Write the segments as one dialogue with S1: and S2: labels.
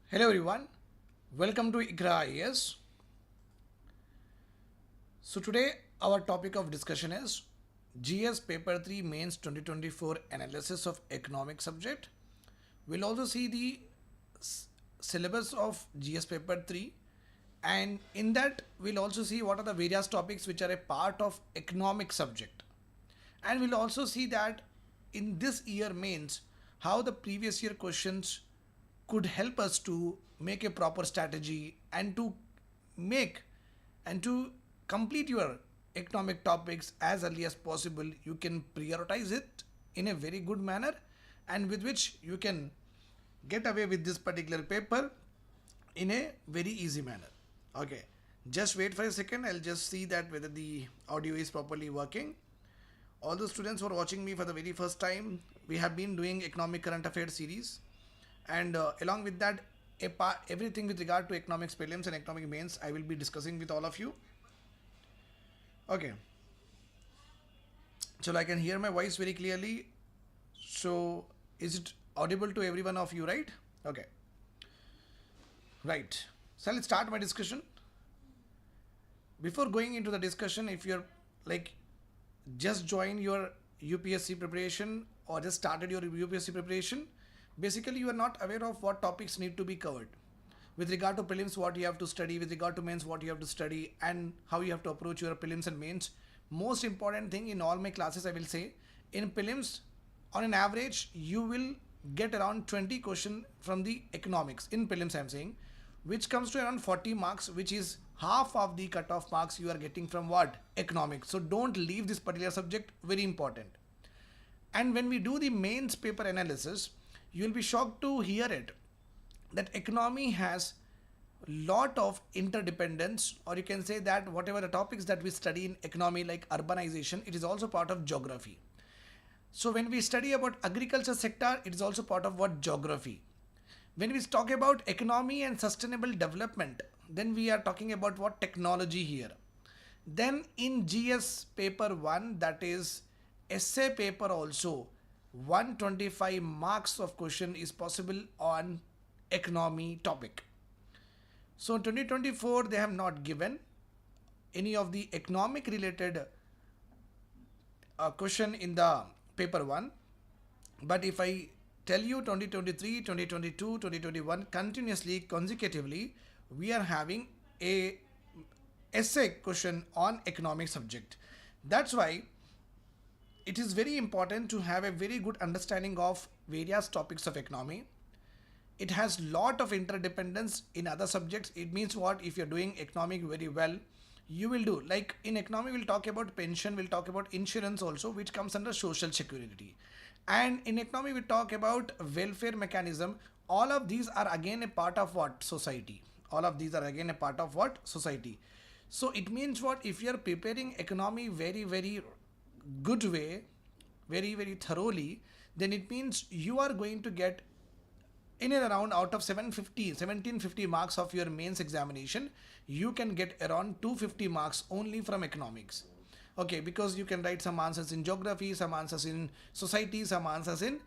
S1: Hello everyone, welcome to IQRA IAS. So today our topic of discussion is GS Paper 3 Mains 2024 Analysis of Economic Subject. We'll also see the syllabus of GS Paper 3, and in that we'll also see what are the various topics which are a part of economic subject. And we'll also see that in this year mains how the previous year questions could help us to make a proper strategy and to make and to complete your economic topics as early as possible. You can prioritize it in a very good manner, and with which you can get away with this particular paper in a very easy manner. Okay, just wait for a second. I'll just see that whether the audio is properly working. All the students who are watching me for the very first time, we have been doing economic current affairs series, and along with that, everything with regard to economics prelims and economic mains I will be discussing with all of you. Okay, so I can hear my voice very clearly. So is it audible to every one of you, right? Okay, right. So let's start my discussion. Before going into the discussion, if you're like just joined your UPSC preparation or just started your UPSC preparation, basically you are not aware of what topics need to be covered. With regard to prelims, what you have to study, with regard to mains, what you have to study, and how you have to approach your prelims and mains. Most important thing in all my classes, I will say, in prelims, on an average, you will get around 20 questions from the economics. In prelims, I am saying, which comes to around 40 marks, which is half of the cutoff marks you are getting from what? Economics. So don't leave this particular subject, very important. And when we do the mains paper analysis, you will be shocked to hear it that economy has lot of interdependence, or you can say that whatever the topics that we study in economy like urbanization, it is also part of geography. So when we study about agriculture sector, it is also part of what? Geography. When we talk about economy and sustainable development, then we are talking about what? Technology here. Then in GS paper 1, that is essay paper also, 125 marks of question is possible on economy topic. So in 2024 they have not given any of the economic related question in the paper 1, but if I tell you 2023, 2022, 2021 continuously consecutively we are having a essay question on economic subject. That's why it is very important to have a very good understanding of various topics of economy. It has lot of interdependence in other subjects. It means what? If you're doing economic very well, you will do, like in economy we'll talk about pension, we'll talk about insurance also, which comes under social security, and in economy we talk about welfare mechanism. All of these are again a part of what? Society. All of these are again a part of what? Society. So it means what? If you are preparing economy very good way, very thoroughly, then it means you are going to get in and around, out of 1750 marks of your mains examination, you can get around 250 marks only from economics. Okay, because you can write some answers in geography, some answers in society, some answers in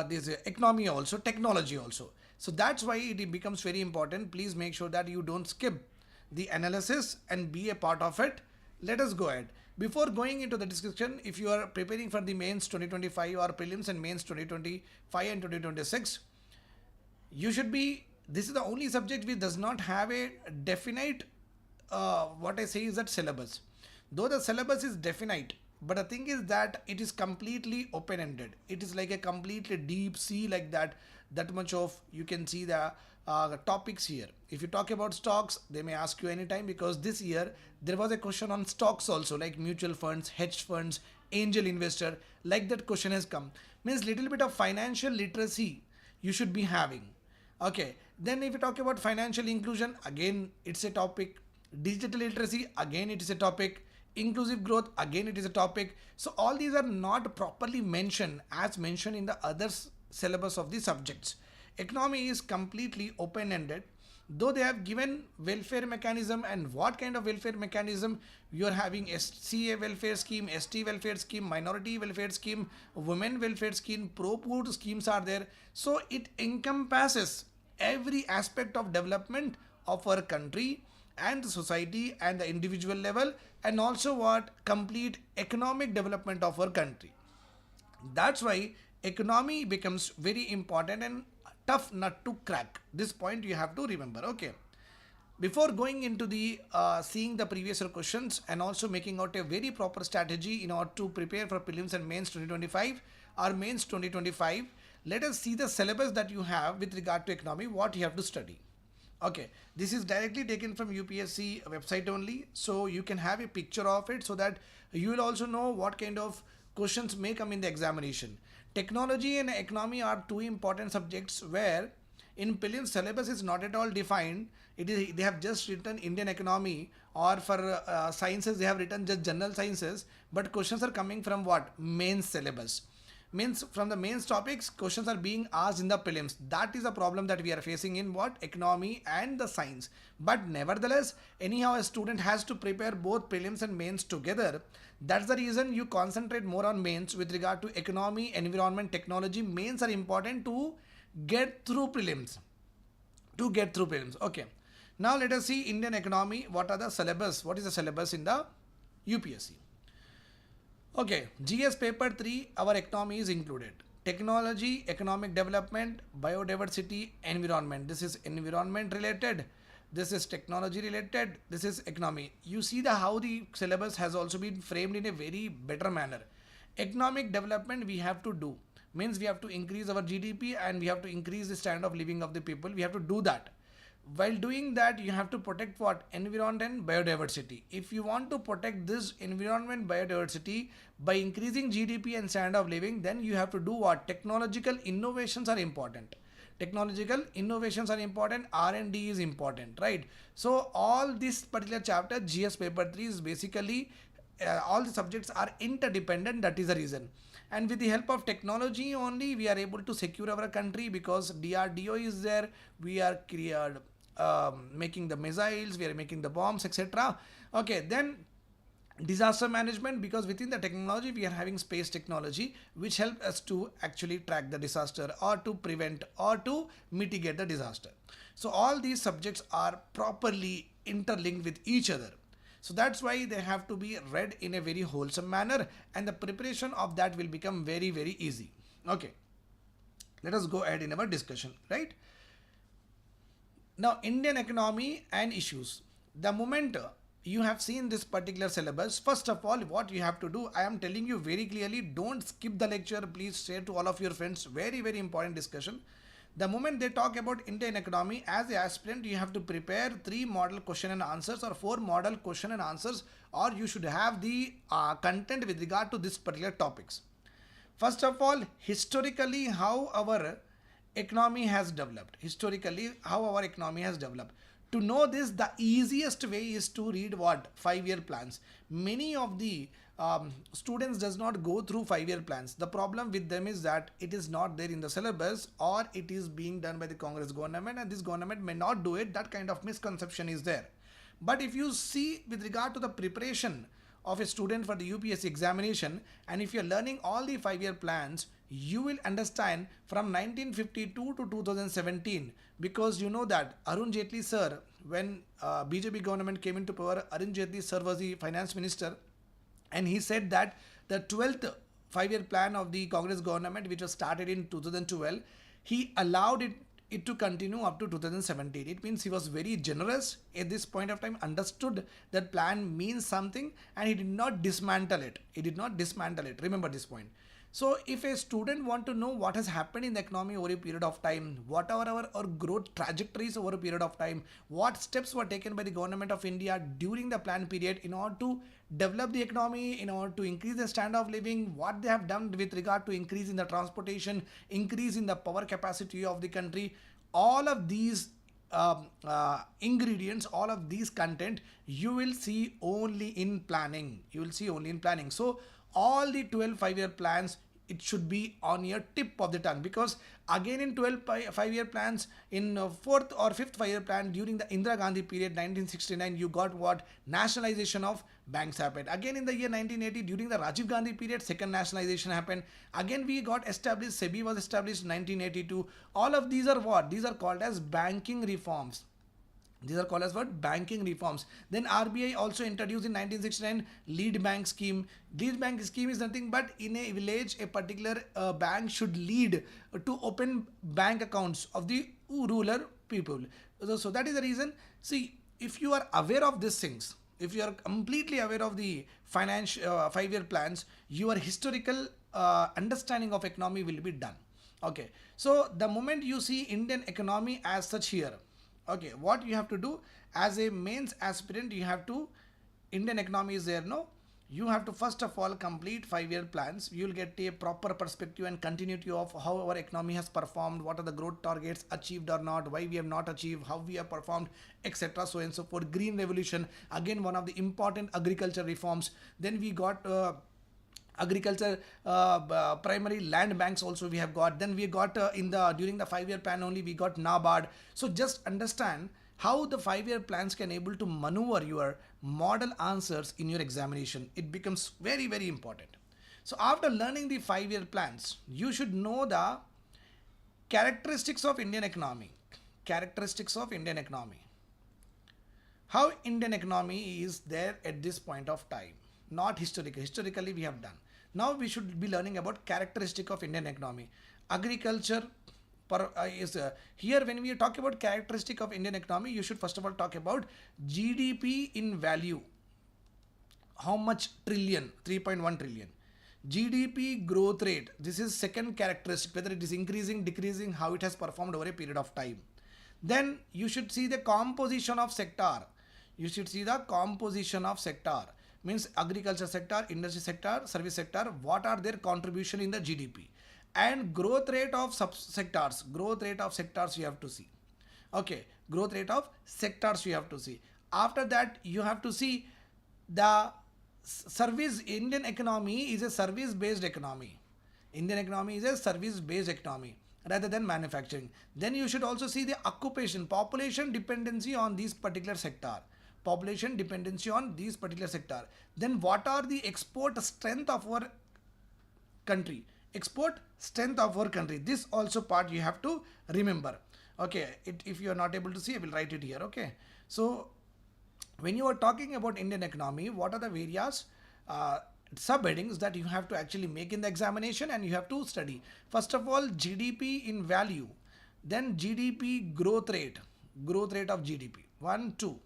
S1: this economy also, technology also. So that's why it becomes very important. Please make sure that you don't skip the analysis and be a part of it. Let us go ahead. Before going into the discussion, if you are preparing for the mains 2025 or prelims and mains 2025 and 2026, you should be, this is the only subject which does not have a definite, what I say is that syllabus. Though the syllabus is definite, but the thing is that it is completely open-ended. It is like a completely deep sea like that. That much of, you can see the topics here. If you talk about stocks, they may ask you anytime, because this year there was a question on stocks also, like mutual funds, hedge funds, angel investor, like that question has come. Means little bit of financial literacy you should be having. Okay, then if you talk about financial inclusion, again it's a topic. Digital literacy, again it is a topic. Inclusive growth, again it is a topic. So all these are not properly mentioned as mentioned in the other syllabus of the subjects. Economy is completely open-ended. though they have given welfare mechanism and what kind of welfare mechanism. You are having SCA welfare scheme, ST welfare scheme, minority welfare scheme, women welfare scheme, pro-poor schemes are there. So it encompasses every aspect of development of our country and the society and the individual level, and also what complete economic development of our country. That's why economy becomes very important and tough nut to crack. This point you have to remember. Okay. Before going into the seeing the previous year questions and also making out a very proper strategy in order to prepare for prelims and mains 2025 or mains 2025, let us see the syllabus that you have with regard to economy, what you have to study. Okay, this is directly taken from UPSC website only, so you can have a picture of it so that you will also know what kind of questions may come in the examination. Technology and economy are two important subjects where in prelims syllabus is not at all defined. It is, they have just written Indian economy, or for sciences they have written just general sciences, but questions are coming from what? Main syllabus. Means from the main topics questions are being asked in the prelims. That is a problem that we are facing in what? Economy and the science. But nevertheless, anyhow a student has to prepare both prelims and mains together. That's the reason you concentrate more on mains with regard to economy, environment, technology. Mains are important to get through prelims. Okay. Now let us see Indian economy. What are the syllabus? What is the syllabus in the UPSC? Okay, GS paper 3, our economy is included. Technology, economic development, biodiversity, environment. This is environment related. This is technology related. This is economy. You see the how the syllabus has also been framed in a very better manner. Economic development we have to do. Means we have to increase our GDP and we have to increase the standard of living of the people. We have to do that. While doing that, you have to protect what? Environment and biodiversity. If you want to protect this environment biodiversity by increasing GDP and standard of living, then you have to do what? Technological innovations are important. Technological innovations are important. R&D is important, right? So all this particular chapter, GS paper 3 is basically all the subjects are interdependent. That is the reason. And with the help of technology only, we are able to secure our country because DRDO is there. We are making the missiles, we are making the bombs, etc. Okay, then disaster management, because within the technology we are having space technology which help us to actually track the disaster or to prevent or to mitigate the disaster. So all these subjects are properly interlinked with each other. So that's why they have to be read in a very wholesome manner, and the preparation of that will become very, very easy. Okay, let us go ahead in our discussion, right? Now, Indian economy and issues. The moment you have seen this particular syllabus, first of all, what you have to do, I am telling you very clearly, don't skip the lecture. Please share to all of your friends. Very, very important discussion. The moment they talk about Indian economy, as an aspirant, you have to prepare 3 model question and answers or 4 model question and answers, or you should have the content with regard to this particular topics. First of all, historically, how our economy has developed. Historically, how our economy has developed. To know this, the easiest way is to read what? 5-year plans. Many of the students does not go through 5-year plans. The problem with them is that it is not there in the syllabus, or it is being done by the Congress government and this government may not do it. That kind of misconception is there. But if you see with regard to the preparation of a student for the UPSC examination, and if you're learning all the 5-year plans, you will understand from 1952 to 2017, because you know that Arun Jaitley sir, when BJP government came into power, Arun Jaitley sir was the finance minister, and he said that the 12th 5-year plan of the Congress government, which was started in 2012, he allowed it to continue up to 2017. It means he was very generous at this point of time, understood that plan means something, and he did not dismantle it. Remember this point. So if a student want to know what has happened in the economy over a period of time, what are our growth trajectories over a period of time, what steps were taken by the government of India during the plan period in order to develop the economy, in order to increase the standard of living, what they have done with regard to increase in the transportation, increase in the power capacity of the country, all of these ingredients, all of these content, you will see only in planning. So all the 12 5-year plans, it should be on your tip of the tongue, because again in 12 5-year plans, in fourth or fifth 5-year plan during the Indira Gandhi period 1969, you got what? Nationalization of banks happened. Again in the year 1980 during the Rajiv Gandhi period, second nationalization happened. Again we got established, SEBI was established in 1982. All of these are what? These are called as banking reforms. These are called as what? Banking reforms. Then RBI also introduced in 1969 lead bank scheme. Lead bank scheme is nothing but in a village, a particular bank should lead to open bank accounts of the rural people. So that is the reason. See, if you are aware of these things, if you are completely aware of the financial 5-year plans, your historical understanding of economy will be done. Okay. So the moment you see Indian economy as such here, okay, what you have to do as a mains aspirant, you have to, Indian economy is there, no? You have to first of all complete 5-year plans. You will get a proper perspective and continuity of how our economy has performed, what are the growth targets achieved or not, why we have not achieved, how we have performed, etc. So and so forth. Green revolution, again one of the important agriculture reforms. Then we got agriculture primary land banks also we have got. Then we got during the 5-year plan only we got NABARD. So just understand how the 5-year plans can able to maneuver your model answers in your examination. It becomes very, very important. So after learning the 5-year plans, you should know the characteristics of Indian economy. Characteristics of Indian economy. How Indian economy is there at this point of time. Not historically. Historically we have done. Now we should be learning about characteristic of Indian economy. Agriculture is here. When we talk about characteristic of Indian economy, you should first of all talk about GDP in value. How much trillion? 3.1 trillion. GDP growth rate. This is second characteristic, whether it is increasing, decreasing, how it has performed over a period of time. Then you should see the composition of sector. You should see the composition of sector. Means agriculture sector, industry sector, service sector, what are their contribution in the GDP. And growth rate of subsectors. Growth rate of sectors you have to see. Okay, growth rate of sectors you have to see. After that, you have to see the service. Indian economy is a service-based economy. Indian economy is a service-based economy rather than manufacturing. Then you should also see the occupation, population dependency on this particular sector. Population dependency on these particular sector. Then what are the export strength of our country? Export strength of our country. This also part you have to remember. Okay, if you are not able to see, I will write it here. Okay, so when you are talking about Indian economy, what are the various subheadings that you have to actually make in the examination and you have to study? First of all, GDP in value. Then GDP growth rate of GDP. 1, 2.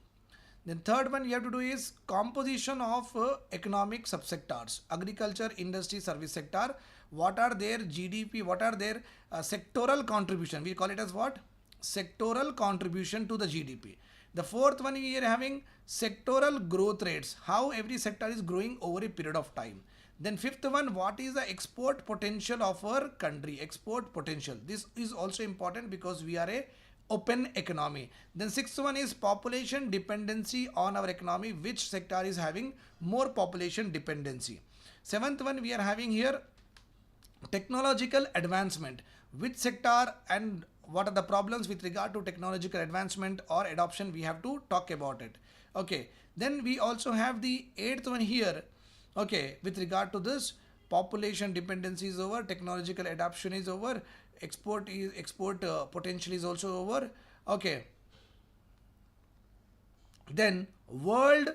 S1: Then third one you have to do is composition of economic subsectors. Agriculture, industry, service sector. What are their GDP? What are their sectoral contribution? We call it as what? Sectoral contribution to the GDP. The fourth one we are having sectoral growth rates. How every sector is growing over a period of time. Then fifth one, what is the export potential of our country? Export potential. This is also important because we are a open economy. Then sixth one is population dependency on our economy. Which sector is having more population dependency? Seventh one we are having here technological advancement. Which sector and what are the problems with regard to technological advancement or adoption? We have to talk about it. Okay. Then we also have the eighth one here. Okay. With regard to this, population dependency is over, technological adoption is over, export potential is also over. Okay. Then world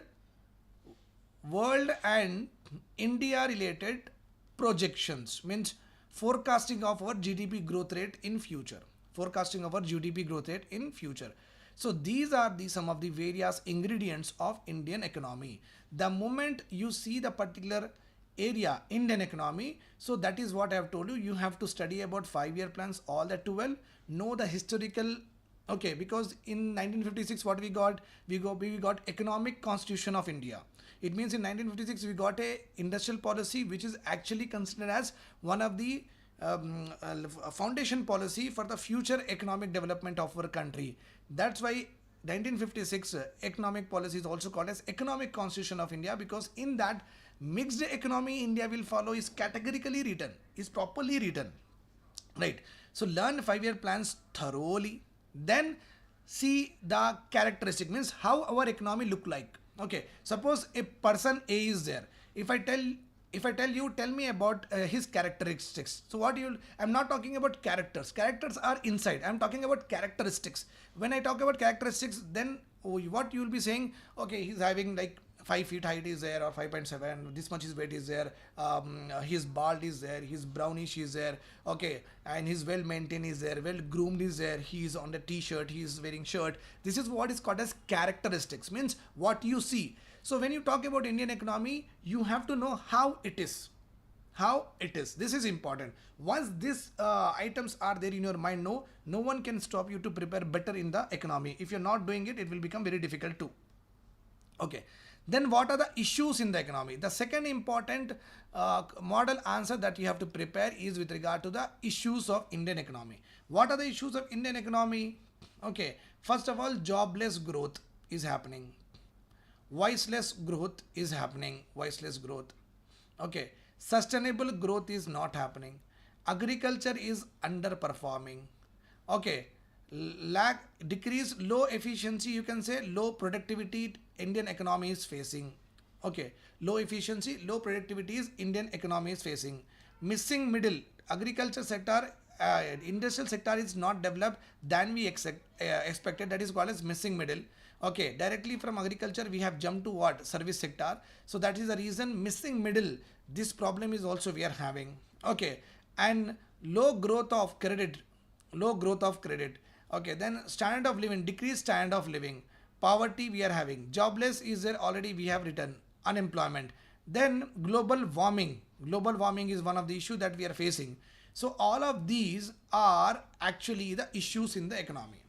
S1: and India related projections, means forecasting of our GDP growth rate in future. Forecasting of our GDP growth rate in future. So these are some of the various ingredients of Indian economy. The moment you see the particular area, Indian economy, so that is what I have told you. You have to study about 5-year plans all that too well. Know the historical. Okay, because in 1956 what we got? We got economic constitution of India. It means in 1956 we got a industrial policy which is actually considered as one of the foundation policy for the future economic development of our country. That's why 1956 economic policy is also called as economic constitution of India, because in that Mixed economy India will follow is categorically written, is properly written, right? So learn 5-year plans thoroughly, then see the characteristic, means how our economy look like. Okay, suppose a person A is there. If I tell you, tell me about his characteristics. So what you, I'm not talking about characters. Characters are inside. I'm talking about characteristics. When I talk about characteristics, then what you will be saying, okay, he's having like 5 feet height is there, or 5.7, this much his weight is there, his bald is there, his brownish is there, okay, and his well maintained is there, well groomed is there, he is on the t-shirt, he is wearing shirt. This is what is called as characteristics, means what you see. So when you talk about Indian economy, you have to know how it is. How it is. This is important. Once these items are there in your mind, no one can stop you to prepare better in the economy. If you're not doing it, it will become very difficult too. Okay. Then what are the issues in the economy? The second important model answer that you have to prepare is with regard to the issues of Indian economy. What are the issues of Indian economy? Okay. First of all, jobless growth is happening. Voiceless growth is happening. Voiceless growth. Okay. Sustainable growth is not happening. Agriculture is underperforming. Okay. Decrease, low efficiency, you can say low productivity Indian economy is facing. Okay. Low efficiency, low productivity is Indian economy is facing. Missing middle, agriculture sector, industrial sector is not developed than we expected. That is called as missing middle. Okay, directly from agriculture we have jumped to what? Service sector. So that is the reason missing middle. This problem is also we are having. Okay, and low growth of credit. Low growth of credit. Okay, then standard of living, decreased standard of living. Poverty we are having. Jobless is there already, we have written. Unemployment. Then global warming. Global warming is one of the issues that we are facing. So all of these are actually the issues in the economy.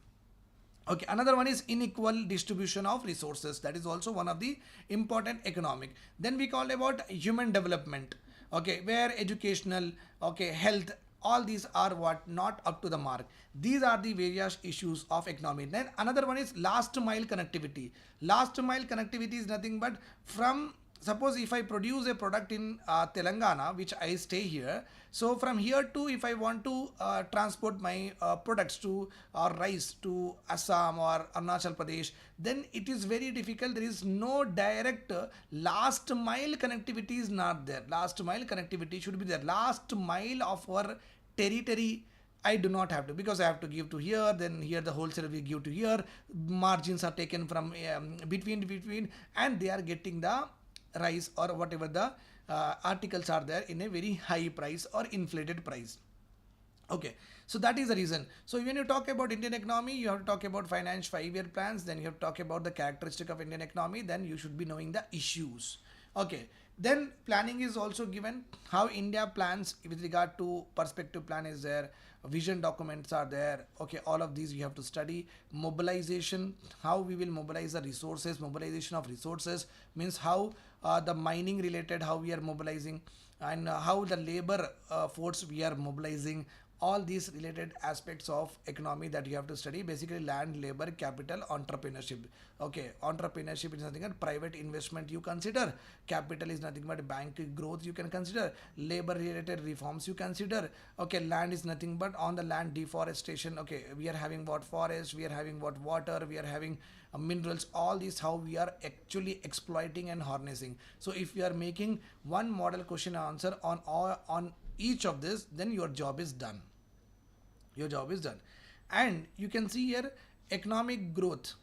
S1: Okay, another one is unequal distribution of resources. That is also one of the important economic. Then we call about human development. Okay, where educational, okay, health, all these are what? Not up to the mark. These are the various issues of economy. Then another one is last mile connectivity. Last mile connectivity is nothing but from, suppose if I produce a product in Telangana, which I stay here, so from here to, if I want to transport my products to, or rice to Assam or Arunachal Pradesh, then it is very difficult. There is no direct last mile connectivity is not there. Last mile connectivity should be there. Last mile of our territory, I do not have to, because I have to give to here, then here the wholesaler will give to here, margins are taken from between, and they are getting the rice or whatever the articles are there in a very high price or inflated price. Okay, so that is the reason. So when you talk about Indian economy, you have to talk about finance 5-year plans, then you have to talk about the characteristic of Indian economy, then you should be knowing the issues. Okay, then planning is also given, how India plans with regard to perspective plan is there, vision documents are there. Okay, all of these you have to study. Mobilization, how we will mobilize the resources. Mobilization of resources means how the mining related, how we are mobilizing, and how the labor force we are mobilizing. All these related aspects of economy that you have to study. Basically land, labor, capital, entrepreneurship. Okay, entrepreneurship is nothing but private investment you consider. Capital is nothing but bank growth you can consider. Labor related reforms you consider. Okay, land is nothing but on the land deforestation. Okay, we are having what? Forest, we are having what? Water, we are having minerals. All these how we are actually exploiting and harnessing. So if you are making one model question answer on each of this, then your job is done. Your job is done. And you can see here economic growth,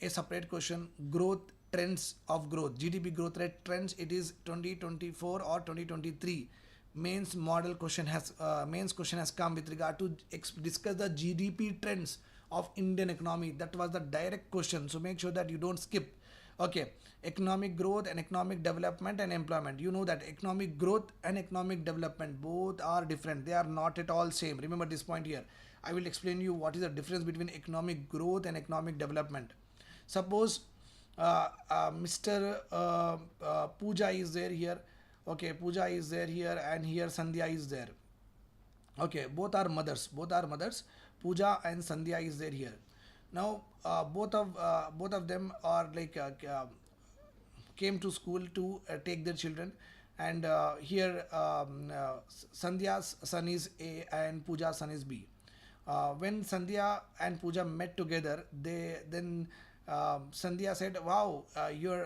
S1: a separate question. Growth, trends of growth, GDP growth rate trends. It is 2024 or 2023 mains model question has mains question has come with regard to discuss the GDP trends of Indian economy. That was the direct question, so make sure that you don't skip. Okay, economic growth and economic development and employment. You know that economic growth and economic development both are different. They are not at all same. Remember this point here. I will explain you what is the difference between economic growth and economic development. Suppose Mr. Pooja is there here. Okay, Pooja is there here, and here Sandhya is there. Okay, both are mothers. Both are mothers. Pooja and Sandhya is there here. Now both of them are like came to school to take their children. And here Sandhya's son is A and Pooja's son is B. When Sandhya and Pooja met together, they then Sandhya said, "Wow, your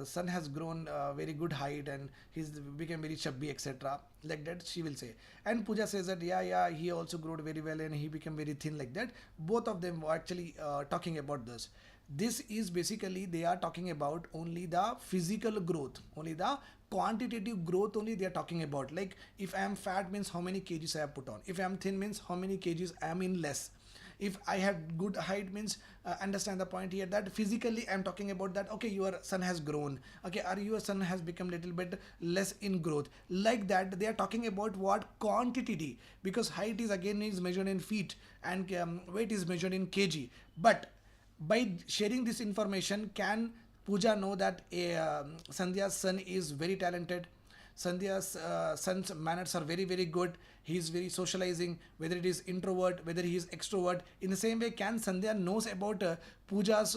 S1: son has grown very good height and he's become very chubby, etc." Like that, she will say. And Pooja says that, yeah, he also grew very well and he became very thin, like that. Both of them were actually talking about this. This is basically they are talking about only the physical growth, only the quantitative growth only they are talking about. Like if I am fat means how many kgs I have put on. If I am thin means how many kgs I am in less. If I have good height means understand the point here that physically I'm talking about that, okay, your son has grown, okay, or your son has become little bit less in growth, like that. They are talking about what quantity, because height is again is measured in feet and weight is measured in kg. But by sharing this information, can Pooja know that Sandhya's son is very talented? Sandhya's son's manners are very, very good. He is very socializing, whether it is introvert, whether he is extrovert. In the same way, can Sandhya knows about Pooja's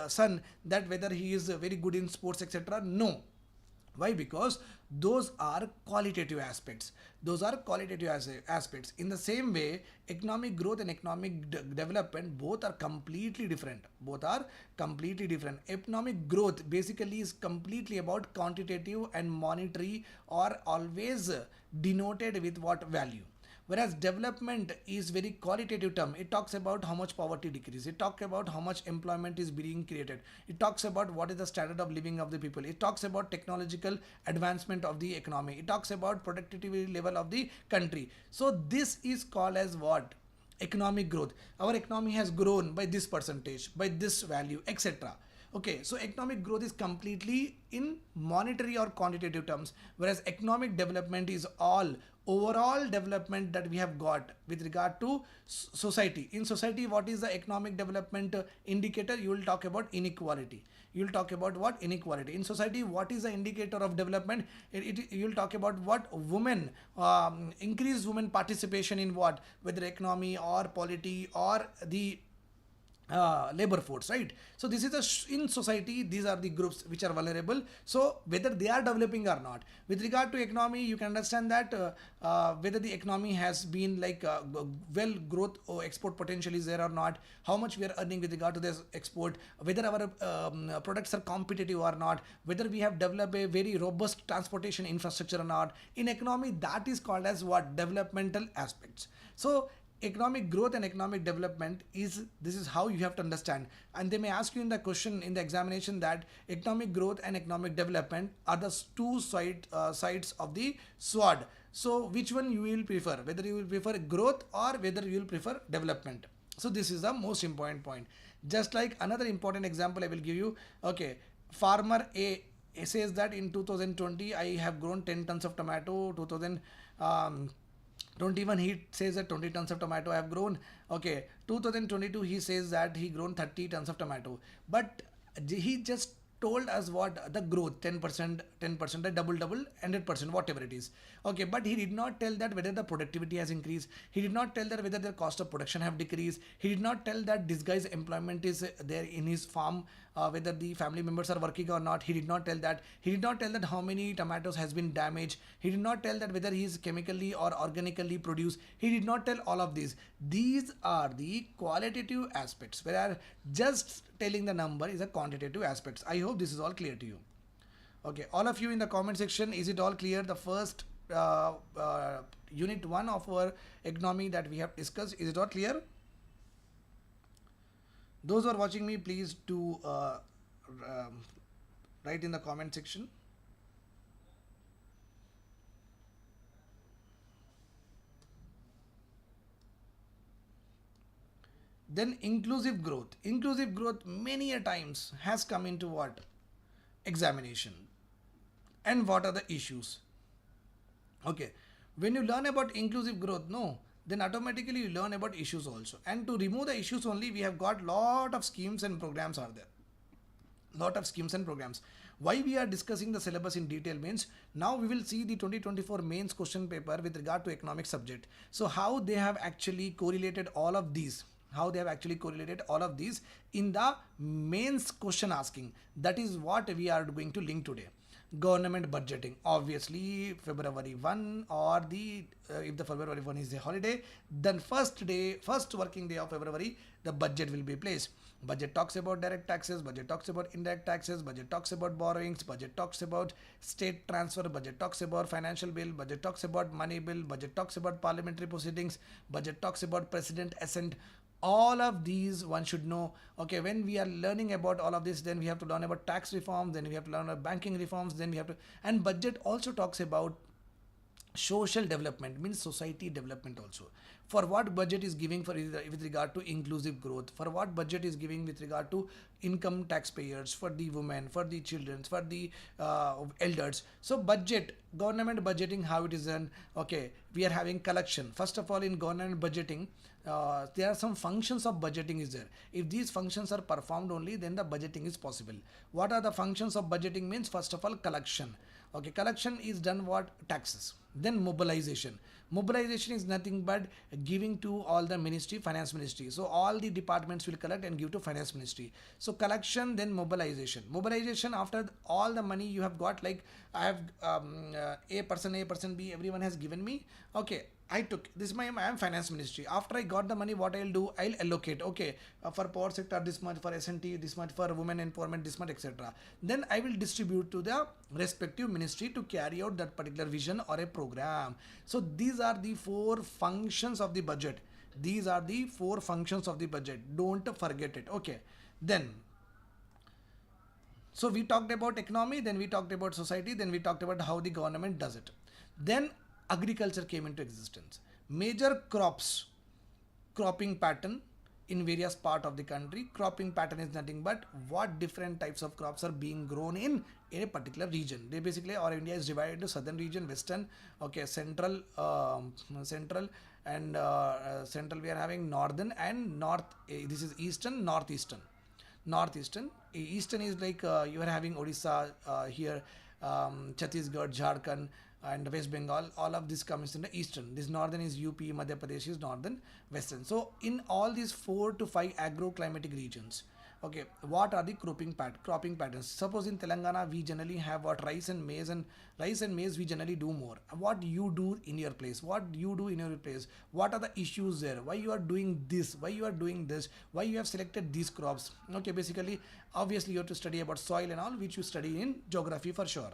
S1: son, that whether he is very good in sports, etc.? No. Why? Because those are qualitative aspects. Those are qualitative aspects. In the same way, economic growth and economic development both are completely different. Both are completely different. Economic growth basically is completely about quantitative and monetary, or always denoted with what value. Whereas development is very qualitative term. It talks about how much poverty decrease. It talks about how much employment is being created. It talks about what is the standard of living of the people. It talks about technological advancement of the economy. It talks about productivity level of the country. So this is called as what? Economic growth. Our economy has grown by this percentage, by this value, etc. Okay, so economic growth is completely in monetary or quantitative terms, whereas economic development is all overall development that we have got with regard to society. In society, what is the economic development indicator? You will talk about inequality. You will talk about what? Inequality. In society, what is the indicator of development? You will talk about what? Women, increased women participation in what? Whether economy or polity or the labor force, right? So this is in society, these are the groups which are vulnerable. So whether they are developing or not, with regard to economy, you can understand that whether the economy has been like well growth or export potential is there or not, how much we are earning with regard to this export, whether our products are competitive or not, whether we have developed a very robust transportation infrastructure or not. In economy, that is called as what? Developmental aspects. So economic growth and economic development is, this is how you have to understand. And they may ask you in the question in the examination that economic growth and economic development are the two sides of the sword. So which one you will prefer, whether you will prefer growth or whether you will prefer development. So this is the most important point. Just like another important example I will give you. Okay, farmer A says that in 2020 I have grown 10 tons of tomato. 2021 he says that 20 tons of tomato I have grown. Okay, 2022 he says that he grown 30 tons of tomato. But he just told us what? The growth 10%, 10%, the double, 100%, whatever it is. Okay, but he did not tell that whether the productivity has increased. He did not tell that whether the cost of production have decreased. He did not tell that this guy's employment is there in his farm, whether the family members are working or not. He did not tell that. He did not tell that how many tomatoes has been damaged. He did not tell that whether he is chemically or organically produced. He did not tell all of these. These are the qualitative aspects, whereas just telling the number is a quantitative aspects. I hope this is all clear to you. Okay, all of you in the comment section, is it all clear? The first unit 1 of our economy that we have discussed, is it all clear? Those who are watching me, please do write in the comment section. Then inclusive growth. Inclusive growth many a times has come into what? Examination. And what are the issues? Okay, when you learn about inclusive growth, no, then automatically you learn about issues also. And to remove the issues only, we have got lot of schemes and programs are there. Lot of schemes and programs. Why we are discussing the syllabus in detail means now we will see the 2024 mains question paper with regard to economic subject. So how they have actually correlated all of these. How they have actually correlated all of these in the mains question asking. That is what we are going to link today. Government budgeting, obviously February 1 or the if the February 1 is a holiday, then first working day of February, the budget will be placed. Budget talks about direct taxes, budget talks about indirect taxes, budget talks about borrowings, budget talks about state transfer, budget talks about financial bill, budget talks about money bill, budget talks about parliamentary proceedings, budget talks about president assent. All of these one should know. Okay, when we are learning about all of this, then we have to learn about tax reforms, then we have to learn about banking reforms, then we have to, and budget also talks about social development, means society development also. For what budget is giving for with regard to inclusive growth, for what budget is giving with regard to income taxpayers, for the women, for the children, for the elders. So budget, government budgeting, how it is done. Okay, we are having collection. First of all, in government budgeting, there are some functions of budgeting is there. If these functions are performed only, then the budgeting is possible. What are the functions of budgeting? Means first of all, collection. Okay, collection is done what? Taxes. Then mobilization. Mobilization is nothing but giving to all the ministry, finance ministry. So all the departments will collect and give to finance ministry. So collection, then mobilization. Mobilization, after all the money you have got, like I have A person B, everyone has given me. Okay, I took this, I am finance ministry. After I got the money, what I'll do, I'll allocate. Okay, for poor sector this much, for S&T this much, for women empowerment this much, etc. Then I will distribute to the respective ministry to carry out that particular vision or a program. So these are the four functions of the budget. These are the four functions of the budget. Don't forget it. Okay, then so we talked about economy, then we talked about society, then we talked about how the government does it. Then agriculture came into existence. Major crops, cropping pattern in various part of the country. Cropping pattern is nothing but what different types of crops are being grown in a particular region. They basically, our India is divided into southern region, western, okay, central, and central we are having northern and north. This is eastern, northeastern. Eastern is like you are having Odisha here, Chhattisgarh, Jharkhand, and West Bengal. All of this comes in the eastern. This northern is UP, Madhya Pradesh is northern, western. So in all these 4 to 5 agroclimatic regions, okay, what are the cropping patterns? Suppose in Telangana we generally have what? Rice and maize we generally do more. What you do in your place? What are the issues there? Why you are doing this? Why you are doing this? Why you have selected these crops? Okay, basically, obviously you have to study about soil and all, which you study in geography for sure.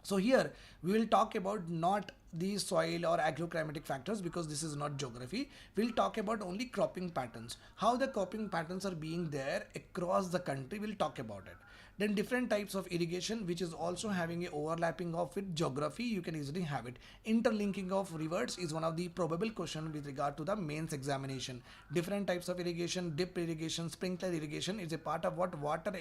S1: So here we will talk about not the soil or agroclimatic factors, because this is not geography. We'll talk about only cropping patterns. How the cropping patterns are being there across the country, we'll talk about it. Then different types of irrigation, which is also having a overlapping of with geography, you can easily have it. Interlinking of rivers is one of the probable question with regard to the mains examination. Different types of irrigation, dip irrigation, sprinkler irrigation is a part of what? Water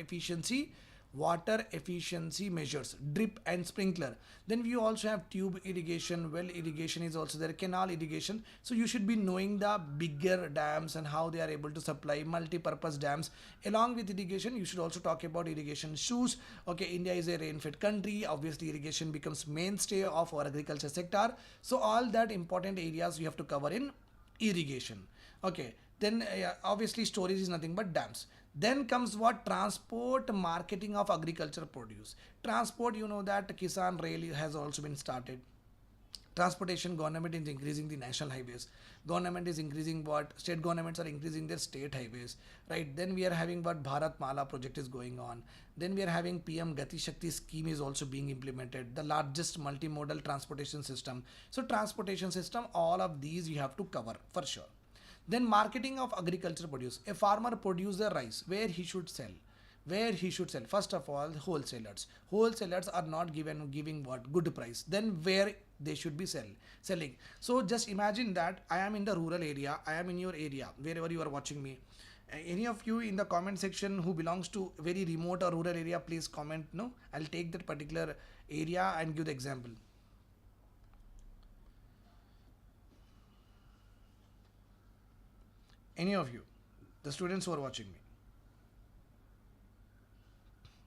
S1: efficiency measures, drip and sprinkler. Then we also have tube irrigation, well irrigation is also there, canal irrigation. So you should be knowing the bigger dams and how they are able to supply multi-purpose dams. Along with irrigation, you should also talk about irrigation shoes. Okay, India is a rain-fed country. Obviously, irrigation becomes mainstay of our agriculture sector. So all that important areas you have to cover in irrigation. Okay, then obviously storage is nothing but dams. Then comes what? Transport, marketing of agriculture produce. Transport, you know that Kisan Rail has also been started. Transportation, government is increasing the national highways. Government is increasing what? State governments are increasing their state highways, right? Then we are having what? Bharat Mala project is going on. Then we are having PM Gati Shakti scheme is also being implemented, the largest multimodal transportation system. So transportation system, all of these you have to cover for sure. Then marketing of agriculture produce. A farmer produces rice, where he should sell. First of all, wholesalers. Wholesalers are not giving what? Good price. Then where they should be selling. So just imagine that I am in the rural area. I am in your area, wherever you are watching me. Any of you in the comment section who belongs to very remote or rural area, please comment. No, I'll take that particular area and give the example. Any of you, the students who are watching me,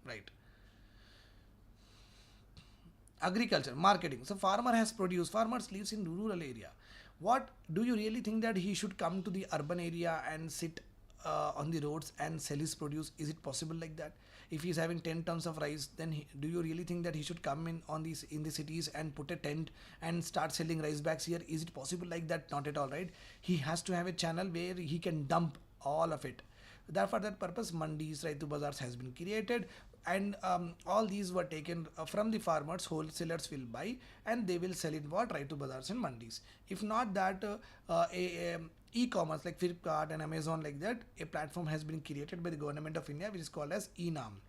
S1: right? Agriculture, marketing. So farmers lives in rural area. What do you really think that he should come to the urban area and sit on the roads and sell his produce? Is it possible like that? If he's having 10 tons of rice, then do you really think that he should come in the cities and put a tent and start selling rice bags here? Is it possible like that? Not at all, right? He has to have a channel where he can dump all of it. For that purpose, mandis, Raitu Bazaars has been created, and all these were taken from the farmers. Wholesalers will buy and they will sell in what? Raitu Bazaars and mandis. If not that, e-commerce like Flipkart and Amazon like that, a platform has been created by the government of India which is called as ENAM,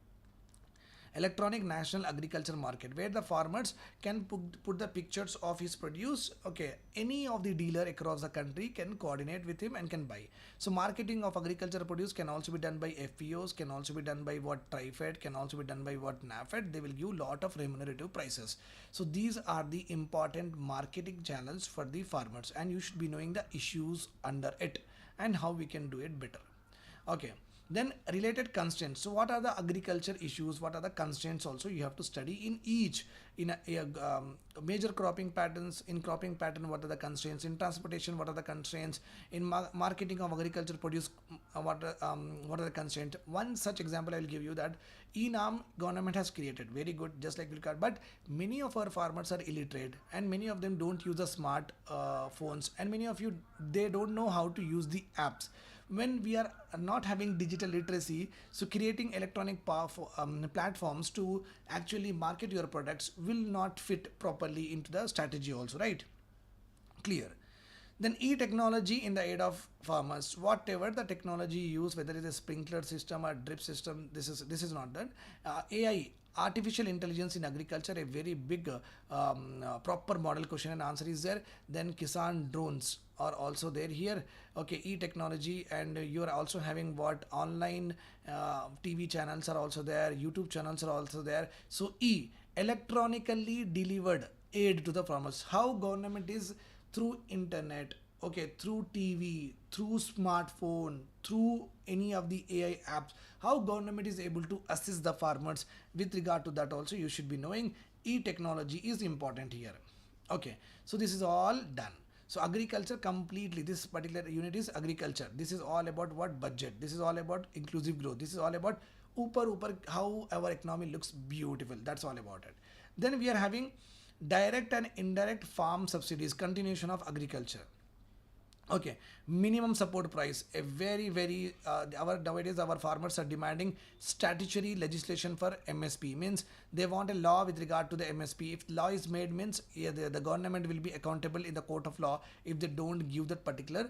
S1: Electronic National Agriculture Market, where the farmers can put the pictures of his produce. Okay, any of the dealer across the country can coordinate with him and can buy. So marketing of agricultural produce can also be done by FPOs, can also be done by what TriFed, can also be done by what NAFED. They will give lot of remunerative prices. So these are the important marketing channels for the farmers, and you should be knowing the issues under it and how we can do it better. Okay. Then related constraints. So what are the agriculture issues? What are the constraints also you have to study in each, in a major cropping patterns. In cropping pattern, what are the constraints? In transportation, what are the constraints? In marketing of agriculture produce, what are the constraints? One such example I will give you, that ENAM government has created, very good, just like Flipkart, but many of our farmers are illiterate and many of them don't use the smart phones, and many of you, they don't know how to use the apps. When we are not having digital literacy, so creating electronic platforms to actually market your products will not fit properly into the strategy also, right? Clear. Then e-technology in the aid of farmers. Whatever the technology you use, whether it is a sprinkler system or drip system, this is not done. AI, artificial intelligence in agriculture, a very big proper model question and answer is there. Then Kisan drones are also there here. Okay, e-technology, and you are also having what? Online TV channels are also there, YouTube channels are also there. So electronically delivered aid to the farmers. How government is through internet, okay, through TV, through smartphone, through any of the AI apps, how government is able to assist the farmers. With regard to that also you should be knowing e-technology is important here. Okay, so this is all done. So agriculture completely, this particular unit is agriculture. This is all about what? Budget. This is all about inclusive growth. This is all about upar how our economy looks beautiful. That's all about it. Then we are having direct and indirect farm subsidies, continuation of agriculture. Okay, minimum support price, a very nowadays our farmers are demanding statutory legislation for MSP, means they want a law with regard to the MSP. If law is made, means the government will be accountable in the court of law if they don't give that particular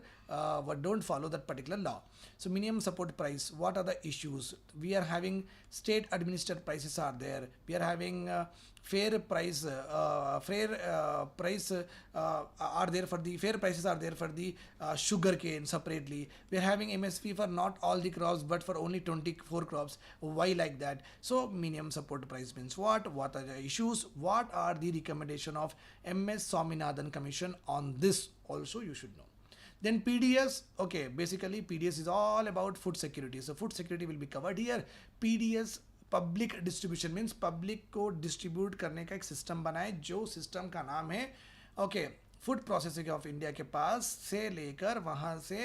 S1: don't follow that particular law. So minimum support price, what are the issues? We are having state administered prices are there. We are having fair price are there for the fair prices are there for the sugar cane separately. We are having MSP for not all the crops but for only 24 crops. Why like that? So minimum support price means what are the issues, what are the recommendation of MS Swaminathan Commission on this also you should know. Then PDS, okay, basically PDS is all about food security. So food security will be covered here. PDS public distribution means public को distribute करने का एक system बनाए, जो system का नाम है okay food processing of India के पास से लेकर वहाँ से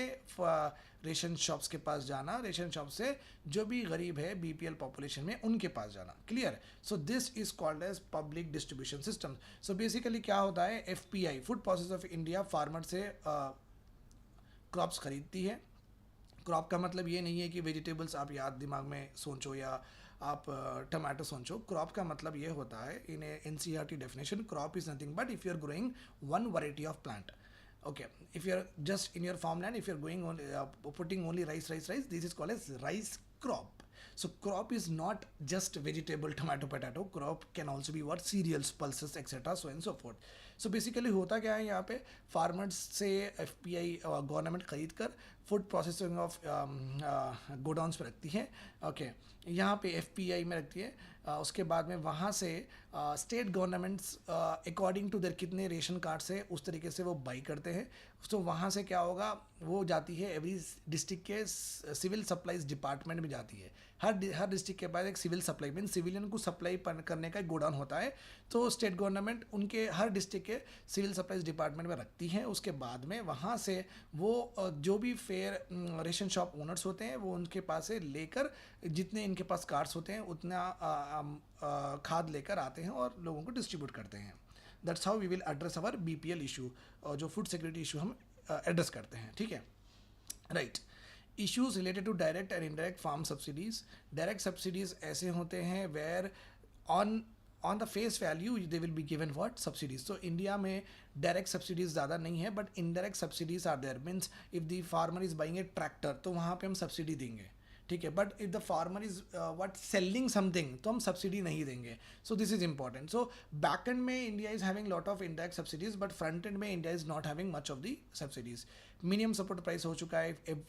S1: रेशन शॉप्स के पास जाना, रेशन शॉप से जो भी गरीब है बीपीएल पॉपुलेशन में उनके पास जाना. Clear. So this is called as public distribution system. So basically क्या होता है, FPI food process of India farmer से क्रॉप्स खरीदती है. क्रॉप का मतलब ये नहीं है कि वेजिटेबल्स आप याद दिमाग में सोचो या आप टमाटो सोचो. क्रॉप का मतलब ये होता है in NCERT definition, crop is nothing but if you are growing one variety of plant. Okay, if you are just in your farmland, if you are going on putting only rice, this is called as rice crop. So crop is not just vegetable, tomato, potato. Crop can also be what? Cereals, pulses, etc. so and so forth. So basically होता क्या है यहाँ पे, farmers से FPI government खरीद कर food processing of godowns पे रखती है, ओके यहाँ पे FPI में रखती है। उसके बाद में वहाँ से state governments according to their कितने रेशन कार्ड्स है उस तरीके से वो बाई करते हैं। तो वहाँ से क्या होगा, वो जाती है एवरी डिस्ट्रिक्ट के सिविल सप्लाईज डिपार्टमेंट में जाती है। हर डिस्ट्रिक्ट के पास एक सिविल सप्लाई मीन सिविलियन को सप्लाई करने का एक गोडाउन होता है, तो स्टेट गवर्नमेंट उनके हर डिस्ट्रिक्ट के सिविल सप्लाईज डिपार्टमेंट में रखती है। उसके बाद में वहाँ से वो जो भी फेयर रेशन शॉप ओनर्स होते हैं वो उनके पास से लेकर जितने इनके पास कार्ड्स होते हैं उतना खाद लेकर आते हैं और लोगों को डिस्ट्रीब्यूट करते हैं। That's how we will address our BPL issue, और जो फूड सिक्योरिटी इशू हम एड्रेस करते हैं, ठीक है, right. Issues related to direct and indirect farm subsidies. Direct subsidies ऐसे होते हैं where on the face value they will be given what subsidies. तो इंडिया में डायरेक्ट सब्सिडीज ज़्यादा नहीं है, but indirect subsidies are there. Means if the farmer is buying a tractor तो वहाँ पे हम सब्सिडी देंगे, ठीक है, but if the farmer is what selling something तो हम सब्सिडी नहीं देंगे। So this is important. So back end में India is having lot of indirect subsidies, but front end में India is not having much of the subsidies. Minimum support price हो चुका है,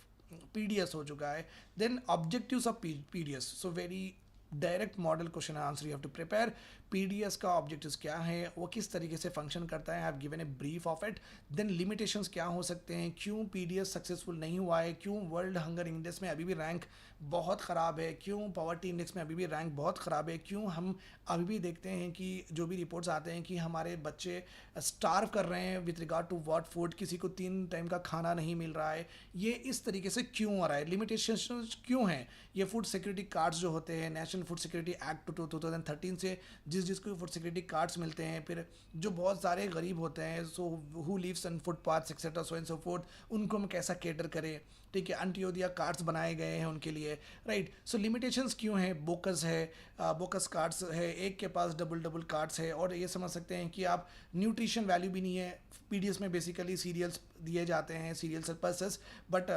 S1: PDS हो चुका है, then objectives of PDS। So very direct model question answer you have to prepare. PDS का objectives क्या है, वो किस तरीके से फंक्शन करता है, I have given a brief of it. Then limitations क्या हो सकते हैं, क्यों PDS सक्सेसफुल नहीं हुआ है, क्यों वर्ल्ड हंगर इंडेक्स में अभी भी रैंक बहुत ख़राब है, क्यों पॉवर्टी इंडेक्स में अभी भी रैंक बहुत ख़राब है, क्यों हम अभी भी देखते हैं कि जो भी रिपोर्ट्स आते हैं कि हमारे बच्चे स्टार्व कर रहे हैं with regard to what food, किसी को 3 टाइम का खाना नहीं मिल रहा है, ये इस तरीके से क्यों आ रहा है, लिमिटेशंस क्यों हैं। ये फूड सिक्योरिटी कार्ड्स जो होते हैं, नेशनल फूड सिक्योरिटी एक्ट 2013 से जिसको फूड सिक्योरिटी कार्ड्स मिलते हैं, फिर जो बहुत सारे गरीब होते हैं, so who lives on footpaths etcetera so and so forth, उनको हम कैसा केटर करें, ठीक है। अंत्योदया कार्ड्स बनाए गए हैं उनके लिए, राइट। सो लिमिटेशंस क्यों है, बोकस है, बोकस कार्ड्स है, एक के पास डबल कार्ड्स है, और ये समझ सकते हैं कि आप न्यूट्रिशन वैल्यू भी नहीं है। PDS में बेसिकली सीरियल्स दिए जाते हैं, सीरियल्स और पल्सेस, बट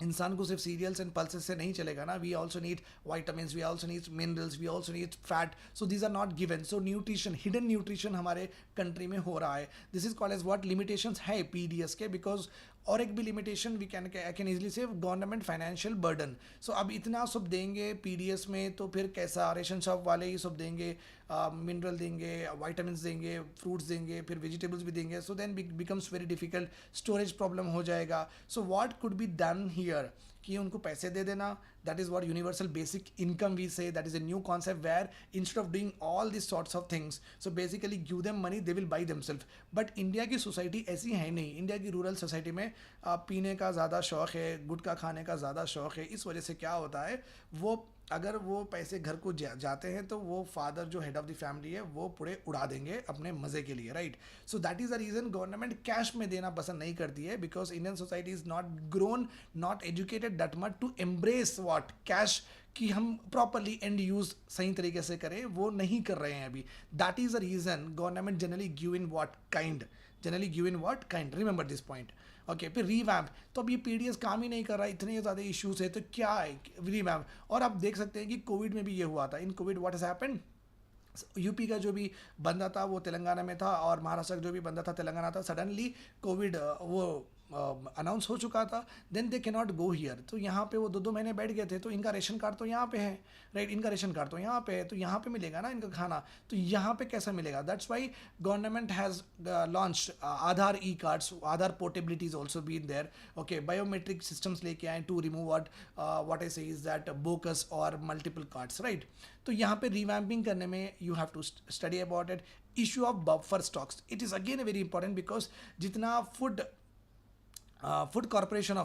S1: इंसान को सिर्फ सीरियल्स एंड पल्सेस से नहीं चलेगा ना। We also need vitamins, we also need minerals, we also need fat, so these are not given. So nutrition, hidden nutrition हमारे कंट्री में हो रहा है। This is called as what limitations है PDS के, बिकॉज और एक भी limitation we can I can easily से गवर्नमेंट फाइनेंशियल बर्डन। सो अब इतना सब देंगे PDS में तो फिर कैसा, रेशन शॉप वाले ही सब देंगे, मिनरल देंगे, वाइटामिन्स देंगे, फ्रूट्स देंगे, फिर वेजिटेबल्स भी देंगे, so then becomes very difficult, storage problem हो जाएगा। So what could be done here कि उनको पैसे दे देना, that is what universal basic income we say, that is a new concept where instead of doing all this sorts of things, so basically give them money, they will buy themselves. But India की society ऐसी है नहीं। India की rural society में पीने का ज़्यादा शौक़ है, गुटखा खाने का ज़्यादा शौक़ है। इस वजह से क्या होता है, वो अगर वो पैसे घर को जाते हैं तो वो फादर जो हेड ऑफ द फैमिली है वो पूरे उड़ा देंगे अपने मज़े के लिए, right. So that is the reason government cash में देना पसंद नहीं करती है, because Indian society is not grown, not educated that much to embrace what cash, कि हम प्रॉपरली एंड यूज़ सही तरीके से करें, वो नहीं कर रहे हैं अभी। That is the reason government generally give in what kind, remember this point, okay. फिर रीवैम्प, तो अब ये PDS काम ही नहीं कर रहा है, इतने ज़्यादा इश्यूज है, तो क्या है रीवैम्प। और आप देख सकते हैं कि कोविड में भी ये हुआ था। In covid what has happened, UP का जो भी बंदा था वो तेलंगाना में था, और महाराष्ट्र का जो भी बंदा था तेलंगाना था। सडनली कोविड वो अनाउंस हो चुका था, then they can not go here. तो यहाँ पे वो 2-2 महीने बैठ गए थे, तो इनका रेशन कार्ड तो यहाँ पे है, राइट, इनका रेशन कार्ड तो यहाँ पे है, तो यहाँ पे मिलेगा ना इनका खाना, तो यहाँ पे कैसा मिलेगा। That's why government has launch Aadhaar cards, Aadhaar portability is also been there, okay. Biometric systems लेके आए to remove what I say is that bogus और मल्टीपल कार्ड्स, राइट। तो यहाँ पे रिवैम्पिंग करने में you have to study about it. Issue of buffer stocks, it is again very important, because जितना food corporation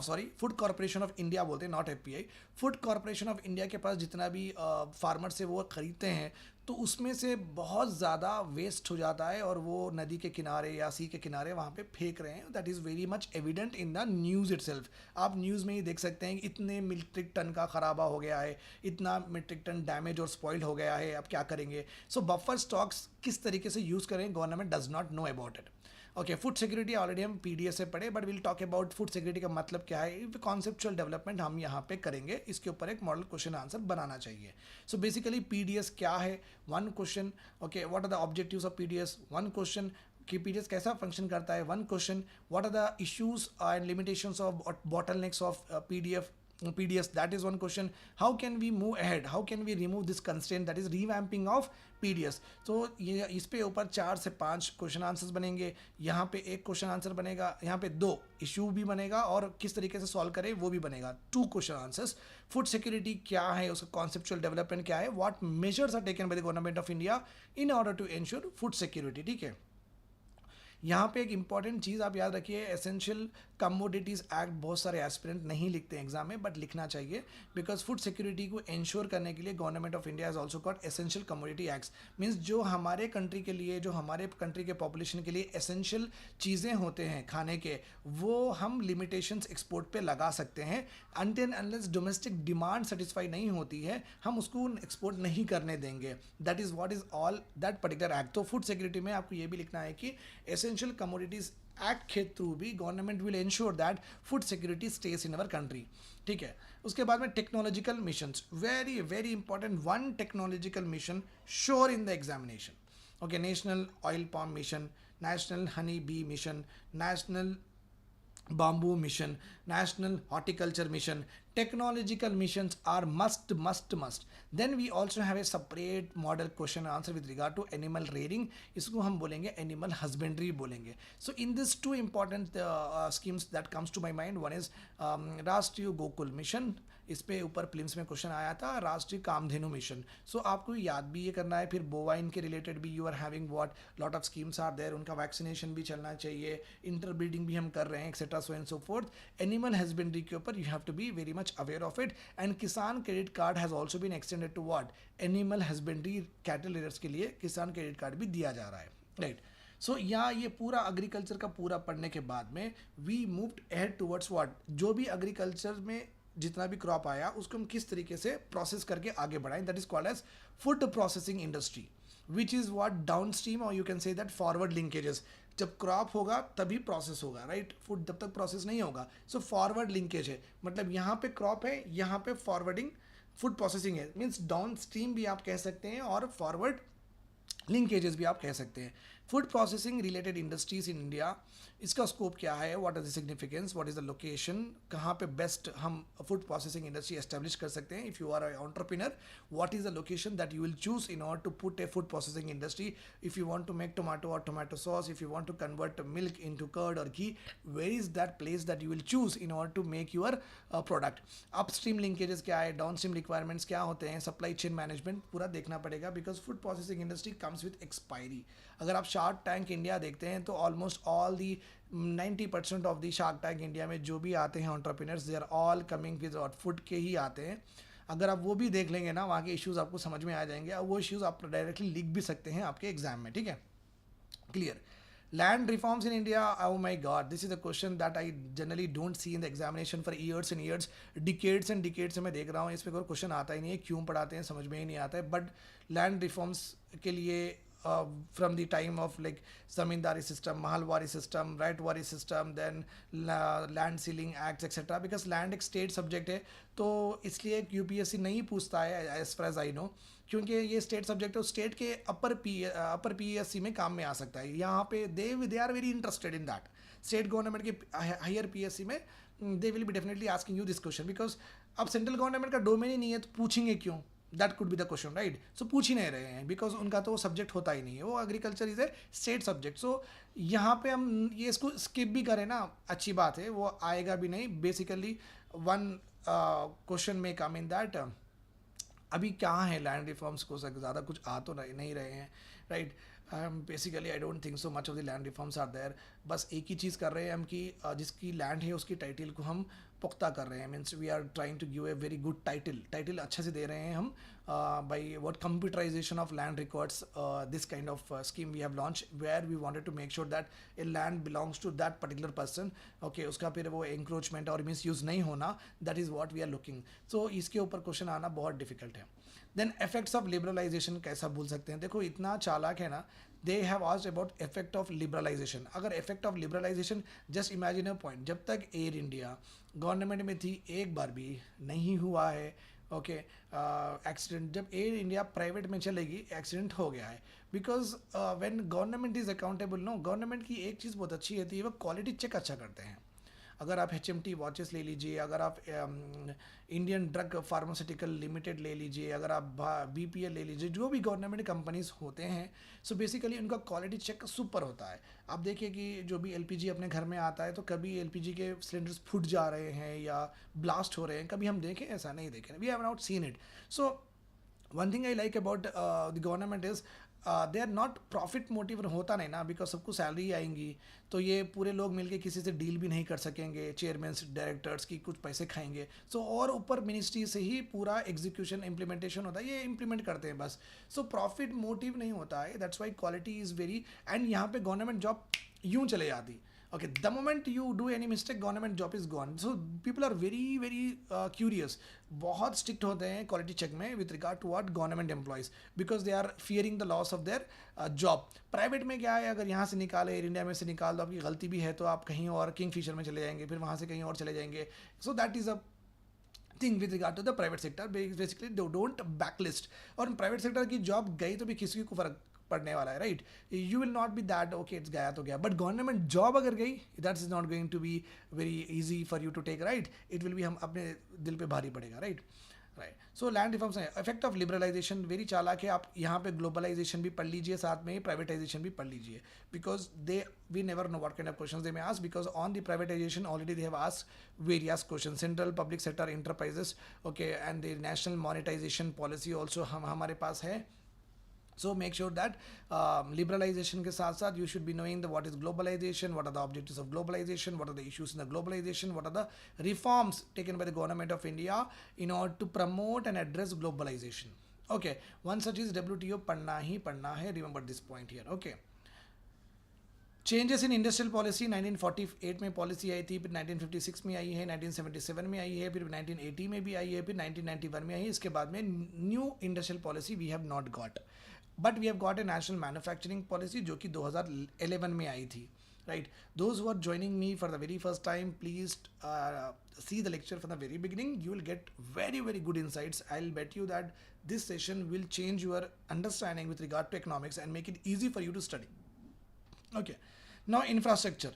S1: of India बोलते हैं, not FPI, food corporation of India के पास जितना भी फार्मर से वो ख़रीदते हैं, तो उसमें से बहुत ज़्यादा वेस्ट हो जाता है, और वो नदी के किनारे या सी के किनारे वहाँ पे फेंक रहे हैं। That is very much evident in the news itself. आप न्यूज़ में ही देख सकते हैं कि इतने मीट्रिक टन का खराबा हो गया है, इतना मीट्रिक टन डैमेज और स्पॉइल्ड हो गया है, अब क्या करेंगे। सो बफर स्टॉक्स किस तरीके से यूज़ करें, government does not know about it, okay. Food security already हम PDS से पढ़े, but will talk about food security का मतलब क्या है, कॉन्सेप्चुअल डेवलपमेंट हम यहाँ पे करेंगे, इसके ऊपर एक मॉडल क्वेश्चन आंसर बनाना चाहिए। सो बेसिकली PDS क्या है, 1 question, okay. What are the objectives of PDS, 1 question. कि पीडीएस कैसा फंक्शन करता है. One question, what are the issues and limitations of bottlenecks of PDS, that is one question. How can we move ahead, how can we remove this constraint, that is revamping of PDS. तो ये इस पे ऊपर 4 से 5 question answers बनेंगे. यहाँ पे एक क्वेश्चन आंसर बनेगा, यहाँ पे 2 इशू भी बनेगा और किस तरीके से सॉल्व करें वो भी बनेगा. 2 क्वेश्चन आंसर्स. फूड सिक्योरिटी क्या है, उसका कॉन्सेप्चुअल डेवलपमेंट क्या है, what measures are taken by the government of India in order to ensure food security. ठीक है. यहाँ पे एक इंपॉर्टेंट चीज़ आप याद रखिए, एसेंशियल कमोडिटीज़ एक्ट बहुत सारे एस्पिरेंट नहीं लिखते हैं एग्जाम में, बट लिखना चाहिए, बिकॉज फूड सिक्योरिटी को इंश्योर करने के लिए government of India has also got essential commodity acts. Means जो हमारे कंट्री के लिए, जो हमारे कंट्री के पॉपुलेशन के लिए एसेंशियल चीज़ें होते हैं खाने के, वो हम लिमिटेशंस एक्सपोर्ट पे लगा सकते हैं. Until unless domestic demand satisfy नहीं होती है, हम उसको एक्सपोर्ट नहीं करने देंगे. That is what is all that particular act. तो फूड सिक्योरिटी में आपको ये भी लिखना है कि एसेंशियल कमोडिटीज एक्ट के थ्रू भी government will ensure that food security stage in our country. ठीक है. उसके बाद में technological missions, very very important. One technological mission sure in the examination. Okay. National oil palm mission, national honey bee mission, national bamboo mission, national horticulture mission. Technological missions are must. Then we also have a separate model question and answer with regard to animal rearing. इसको हम बोलेंगे animal husbandry बोलेंगे. So in these 2 important schemes that comes to my mind, one is राष्ट्रीय Gokul mission, इस पे ऊपर prelims में question आया था, राष्ट्रीय कामधेनु मिशन. सो आपको याद भी ये करना है. फिर बोवाइन के रिलेटेड भी you are having what lot of schemes are there, उनका वैक्सीनेशन भी चलना चाहिए, इंटरब्रीडिंग भी हम कर रहे हैं, etcetera so and so forth. Animal husbandry के ऊपर you have to be very much aware of it. And Kisan credit card has also been extended to what, animal husbandry cattle rearers के लिए किसान क्रेडिट कार्ड भी दिया जा रहा है. राइट. सो यहाँ ये पूरा एग्रीकल्चर का पूरा पढ़ने के बाद में we moved ahead towards what, जो भी एग्रीकल्चर में जितना भी क्रॉप आया उसको हम किस तरीके से प्रोसेस करके आगे बढ़ाएं. That is called as food processing industry, which is what downstream, और you can say that forward linkages. जब क्रॉप होगा तभी प्रोसेस होगा, राइट. फूड जब तक प्रोसेस नहीं होगा. सो फॉरवर्ड लिंकेज है, मतलब यहाँ पे क्रॉप है, यहाँ पे फॉरवर्डिंग फूड प्रोसेसिंग है. मीन्स डाउन स्ट्रीम भी आप कह सकते हैं और फॉरवर्ड लिंकेजेस भी आप कह सकते हैं. Food processing related industries in India, इसका स्कोप क्या है, what is the significance, what is the location, कहाँ पे बेस्ट हम फूड प्रोसेसिंग इंडस्ट्री एस्टेब्लिश कर सकते हैं. If you are a entrepreneur, what is the location that you will choose in order to put a food processing industry. If you want to make tomato और tomato sauce, if you want to convert milk into curd और ghee, where is that place that you will choose in order to make your product. Upstream linkages क्या है, down stream requirements क्या होते हैं, supply chain management पूरा देखना पड़ेगा, because food processing industry comes with expiry. अगर आप शार्क टैंक इंडिया देखते हैं तो almost all the 90% of the Shark Tank India में जो भी आते हैं entrepreneurs, they are all coming with food के ही आते हैं. अगर आप वो भी देख लेंगे ना, वहाँ के इश्यूज आपको समझ में आ जाएंगे, और वो इश्यूज आप डायरेक्टली लिख भी सकते हैं आपके एग्जाम में. ठीक है. Clear. Land reforms in India, oh my god, this is a question that I generally don't see in the examination for years and years, decades and decades से मैं देख रहा हूँ, इस पर कोई क्वेश्चन आता ही नहीं है, क्यों पढ़ाते हैं समझ में ही नहीं आता है. बट लैंड रिफॉर्म्स के लिए from the time of like zamindari system, mahalwari system, rightwari system, then land sealing acts etc, because land एक state subject है, तो इसलिए UPSC नहीं पूछता है as far as I know, क्योंकि ये स्टेट सब्जेक्ट है. स्टेट के अपर PSC में काम में आ सकता है. यहाँ पे they are very interested in that. State government के हायर PSC में they will be definitely asking you this question, because अब सेंट्रल गवर्नमेंट का डोमेन ही नहीं है तो पूछेंगे क्यों. That could be the question, right. So पूछ ही नहीं रहे हैं, बिकॉज उनका तो सब्जेक्ट होता ही नहीं है, वो agriculture is a state subject. So यहाँ पे हम ये इसको स्किप भी करें ना, अच्छी बात है, वो आएगा भी नहीं. बेसिकली वन क्वेश्चन में कम इन दैट, अभी क्या है लैंड रिफॉर्म्स को ज़्यादा कुछ आ तो नहीं रहे हैं, right. Basically I don't think so much of the land reforms are there. बस एक ही चीज़ कर रहे हैं हम कि जिसकी लैंड है उसकी टाइटल को हम पुख्ता कर रहे हैं. Means we are trying to give a very good title अच्छे से दे रहे हैं हम by what computerisation of land records. This kind of scheme we have launch where we wanted to make sure that a land belongs to that particular person. Okay, उसका फिर वो encroachment और मिस यूज़ नहीं होना, that is what we are looking. So इसके ऊपर question आना बहुत डिफिकल्ट है. देन इफेक्ट्स ऑफ लिबरलाइजेशन कैसा भूल सकते हैं. देखो इतना चालाक है ना, they have asked about effect of liberalisation. अगर effect of liberalisation, just imagine a point, जब तक एयर इंडिया गवर्नमेंट में थी एक बार भी नहीं हुआ है ओके, एक्सीडेंट जब एयर इंडिया प्राइवेट में चलेगी, एक्सीडेंट हो गया है, because when government is accountable, no, government की एक चीज़ बहुत अच्छी होती है, वो क्वालिटी चेक अच्छा करते हैं. अगर आप HMT वॉचेस ले लीजिए, अगर आप इंडियन ड्रग फार्मास्यूटिकल लिमिटेड ले लीजिए, अगर आप BPL ले लीजिए, जो भी गवर्नमेंट कंपनीज होते हैं, सो बेसिकली उनका क्वालिटी चेक सुपर होता है. आप देखिए कि जो भी LPG अपने घर में आता है, तो कभी LPG के सिलेंडर्स फूट जा रहे हैं या ब्लास्ट हो रहे हैं, कभी हम देखें? ऐसा नहीं देखें, we have not seen it. So one thing I like about the government is they are not profit motive होता नहीं ना, बिकॉज सबको सैलरी आएंगी, तो ये पूरे लोग मिलके किसी से डील भी नहीं कर सकेंगे, चेयरमैन डायरेक्टर्स की कुछ पैसे खाएंगे. सो और ऊपर मिनिस्ट्री से ही पूरा एग्जीक्यूशन इम्प्लीमेंटेशन होता है, ये इम्प्लीमेंट करते हैं बस. सो प्रॉफिट मोटिव नहीं होता है, that's why quality is very. And यहाँ पे गवर्नमेंट जॉब यूँ चले जाती. Okay, the moment you do any mistake, government job is gone. So people are very curious. बहुत strict होते हैं quality check में with regard to what government employees, because they are fearing the loss of their job. Private में क्या है, अगर यहाँ से निकाले, एयर इंडिया में से निकाल दो, आपकी गलती भी है तो आप कहीं और किंगफिशर में चले जाएंगे, फिर वहाँ से कहीं और चले जाएंगे. So that is a thing with regard to the private sector. Basically don't backlist. और private sector की job गई तो भी किसी को फर्क पड़ने वाला है, right? You will not be that okay it's गया तो गया, बट गवर्नमेंट जॉब अगर गई, that is not going to be very easy for you to take, right? It will be, हम अपने दिल पे भारी पड़ेगा, right? Right. So land reforms हैं, इफेक्ट ऑफ लिबरलाइजेशन वेरी चालाक है. आप यहाँ पे ग्लोबलाइजेशन भी पढ़ लीजिए, साथ में ही प्राइवेटाइजेशन भी पढ़ लीजिए, because they we never know what kind of questions they may ask, because on the privatization already they have asked various question. Central public sector enterprises, okay, and the national monetization policy also हमारे पास है. So make sure that liberalization के साथ साथ you should be knowing the what is globalization, what are the objectives of globalization, what are the issues in the globalization, what are the reforms taken by the government of India in order to promote and address globalization. Okay, one such is WTO, पढ़ना ही पढ़ना है, remember this point here. Okay. Changes in industrial policy 1948 में policy आई थी, फिर 1956 में आई है, 1977 में आई है, फिर 1980 में भी आई है, फिर 1991 में आई है. इसके बाद में new industrial policy we have not got, but we have got a national manufacturing policy जो कि 2011 में आई थी, राइट? Those who are joining me for the very first time, please see the lecture from the very beginning. You will get very good insights. I'll bet you that this session will change your understanding with regard to economics and make it easy for you to study. Okay, now infrastructure,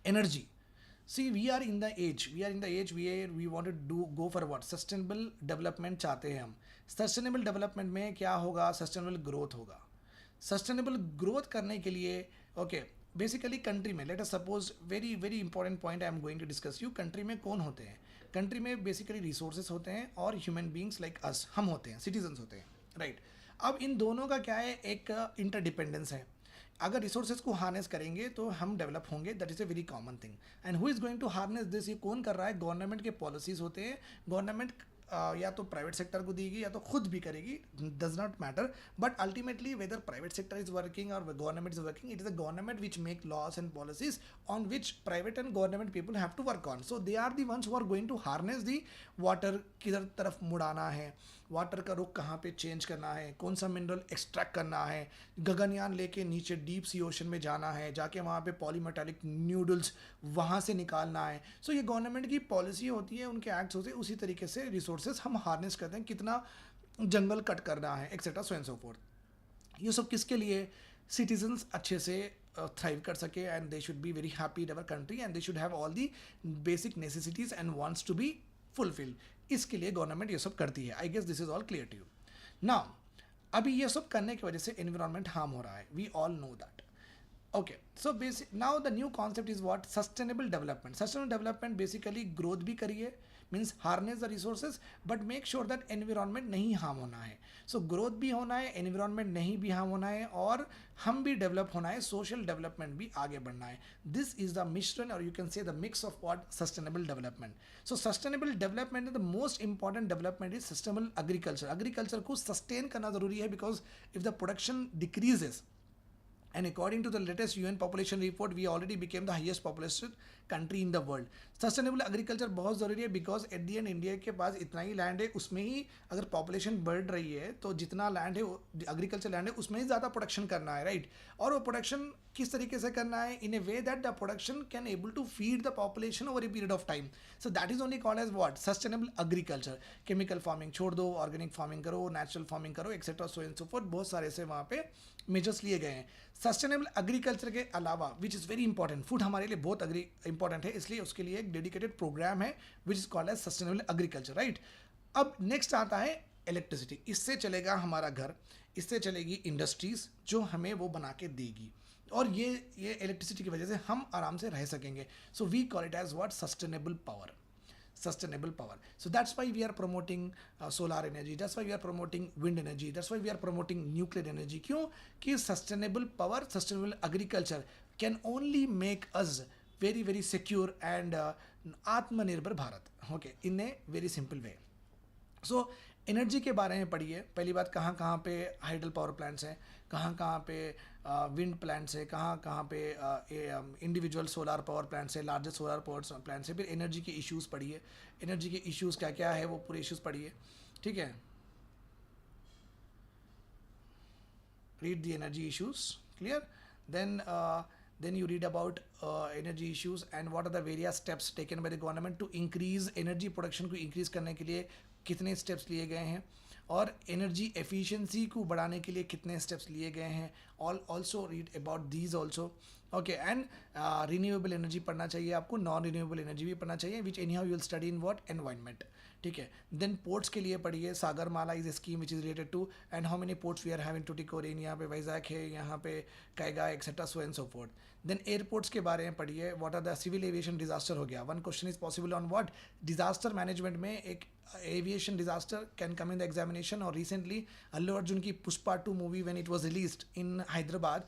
S1: energy. See, we are in the age where we want to go for what? Sustainable development चाहते हैं हम. Sustainable development में क्या होगा? Sustainable growth होगा. Sustainable growth करने के लिए, okay, बेसिकली कंट्री में, let us suppose, very important point I am going to discuss you. Country में कौन होते हैं? कंट्री में बेसिकली रिसोर्सेज होते हैं और ह्यूमन बींग्स लाइक अस, हम होते हैं, सिटीजन्स होते हैं, राइट? अब इन दोनों का क्या है, एक इंटरडिपेंडेंस है. अगर रिसोर्सेज को हार्नेस करेंगे तो हम डेवलप होंगे, that is a very common thing. And who is going to harness this? ये कौन कर रहा है? गवर्नमेंट के पॉलिसीज होते हैं. गवर्नमेंट या तो प्राइवेट सेक्टर को देगी या तो खुद भी करेगी, does not matter. But ultimately whether private sector is working और government is working, it is the government which make laws and policies on which private and government people have to work on. So they are the ones who are going to harness the water, किधर तरफ मुड़ाना है, water का रुख कहाँ पे change करना है, कौन सा मिनरल एक्सट्रैक्ट करना है, गगनयान लेके नीचे डीप सी ओशन में जाना है, जाके वहाँ पे पॉलीमेटालिक न्यूडल्स वहाँ से निकालना है. सो ये गवर्नमेंट की पॉलिसी होती है, उनके एक्ट्स होते हैं. उसी तरीके से रिसोर्सेज हम हार्नेस करते हैं, कितना जंगल कट करना है, etcetera, so and so fourth. ये सब किसके लिए? सिटीजन्स अच्छे से थ्राइव कर सके, and they should be very happy in our country, and they should have all the basic necessities and wants to be fulfil. इसके लिए गवर्नमेंट ये सब करती है. I guess this is all clear to you. Now अभी ये सब करने की वजह से एनवायरनमेंट हार्म हो रहा है, we all know that. Okay, so basic now the new concept is what? Sustainable development. Sustainable development basically growth भी करिए, means harness the resources, but make sure that environment नहीं harm होना है. So growth भी होना है, environment नहीं भी harm होना है, और हम भी develop होना है, social development भी आगे बढ़ना है. This is the mission, or you can say the mix of what? Sustainable development. So sustainable development, the most important development is sustainable agriculture. Agriculture को sustain करना ज़रूरी है, because if the production decreases, and according to the latest UN population report, we already became the highest population country in the world. Sustainable agriculture बहुत ज़रूरी है because at the and India के पास इतना ही land है, उसमें ही अगर population बढ़ रही है तो जितना लैंड है एग्रीकल्चर लैंड है उसमें ही ज़्यादा प्रोडक्शन करना है, राइट. और वो प्रोडक्शन किस तरीके से करना है, in a way that the production can able to feed the population over a period of time. So that is only called as what, sustainable agriculture. Chemical farming छोड़ दो, ऑर्गेनिक फार्मिंग करो, natural farming करो, etcetera so and so forth. बहुत सारे से वहाँ पे measures लिए गए हैं. सस्टेनेबल एग्रीकल्चर के अलावा which is very important, food हमारे लिए बहुत इंपॉर्टेंट है, इसलिए उसके लिए एक डेडिकेटेड प्रोग्राम है which is called as sustainable agriculture, right. अब नेक्स्ट आता है इलेक्ट्रिसिटी. इससे चलेगा हमारा घर, इससे चलेगी इंडस्ट्रीज जो हमें वो बना के देगी, और ये इलेक्ट्रिसिटी की वजह से हम आराम से रह सकेंगे. So we call it as what, sustainable power. Sustainable power. So that's why we are promoting solar energy, that's why we are promoting wind energy, that's why we are promoting nuclear energy. क्यों कि sustainable power, sustainable agriculture can only make us very very secure and आत्मनिर्भर Bharat, okay, in a very simple way. So energy के बारे में पढ़िए. पहली बात, कहाँ कहाँ पे हाइडल पावर प्लांट्स हैं, कहाँ कहाँ पे विंड प्लांट्स है, कहाँ कहाँ पे इंडिविजुअल सोलर पावर प्लांट्स है, लार्जेस्ट सोलर पावर प्लांट्स है. फिर एनर्जी के इश्यूज़ पढ़िए, एनर्जी के इश्यूज़ क्या क्या है वो पूरे इश्यूज़ पढ़िए, ठीक है. Read the energy issues, clear. Then you read about energy issues and what are the various steps taken by the government to increase energy production को increase करने के लिए कितने steps लिए गए हैं, और energy efficiency को बढ़ाने के लिए कितने steps लिए गए हैं. Also read about these also, okay. And renewable energy पढ़ना चाहिए आपको, non renewable energy भी पढ़ना चाहिए, which anyhow you will study in what, environment, ठीक है. देन पोर्ट्स के लिए पढ़िए. Sagarmala is a scheme which is related to, and how many ports we are having, Tuticorin, यहाँ पे वैजाग है, यहाँ पे Kaiga, etcetera, so and so forth. Then airports के बारे में पढ़िए. What are the civil aviation disaster हो गया. One question is possible on what, disaster management में एक aviation disaster can come in the examination. और रिसेंटली अल्लू अर्जुन की Pushpa 2 movie when it was released in Hyderabad,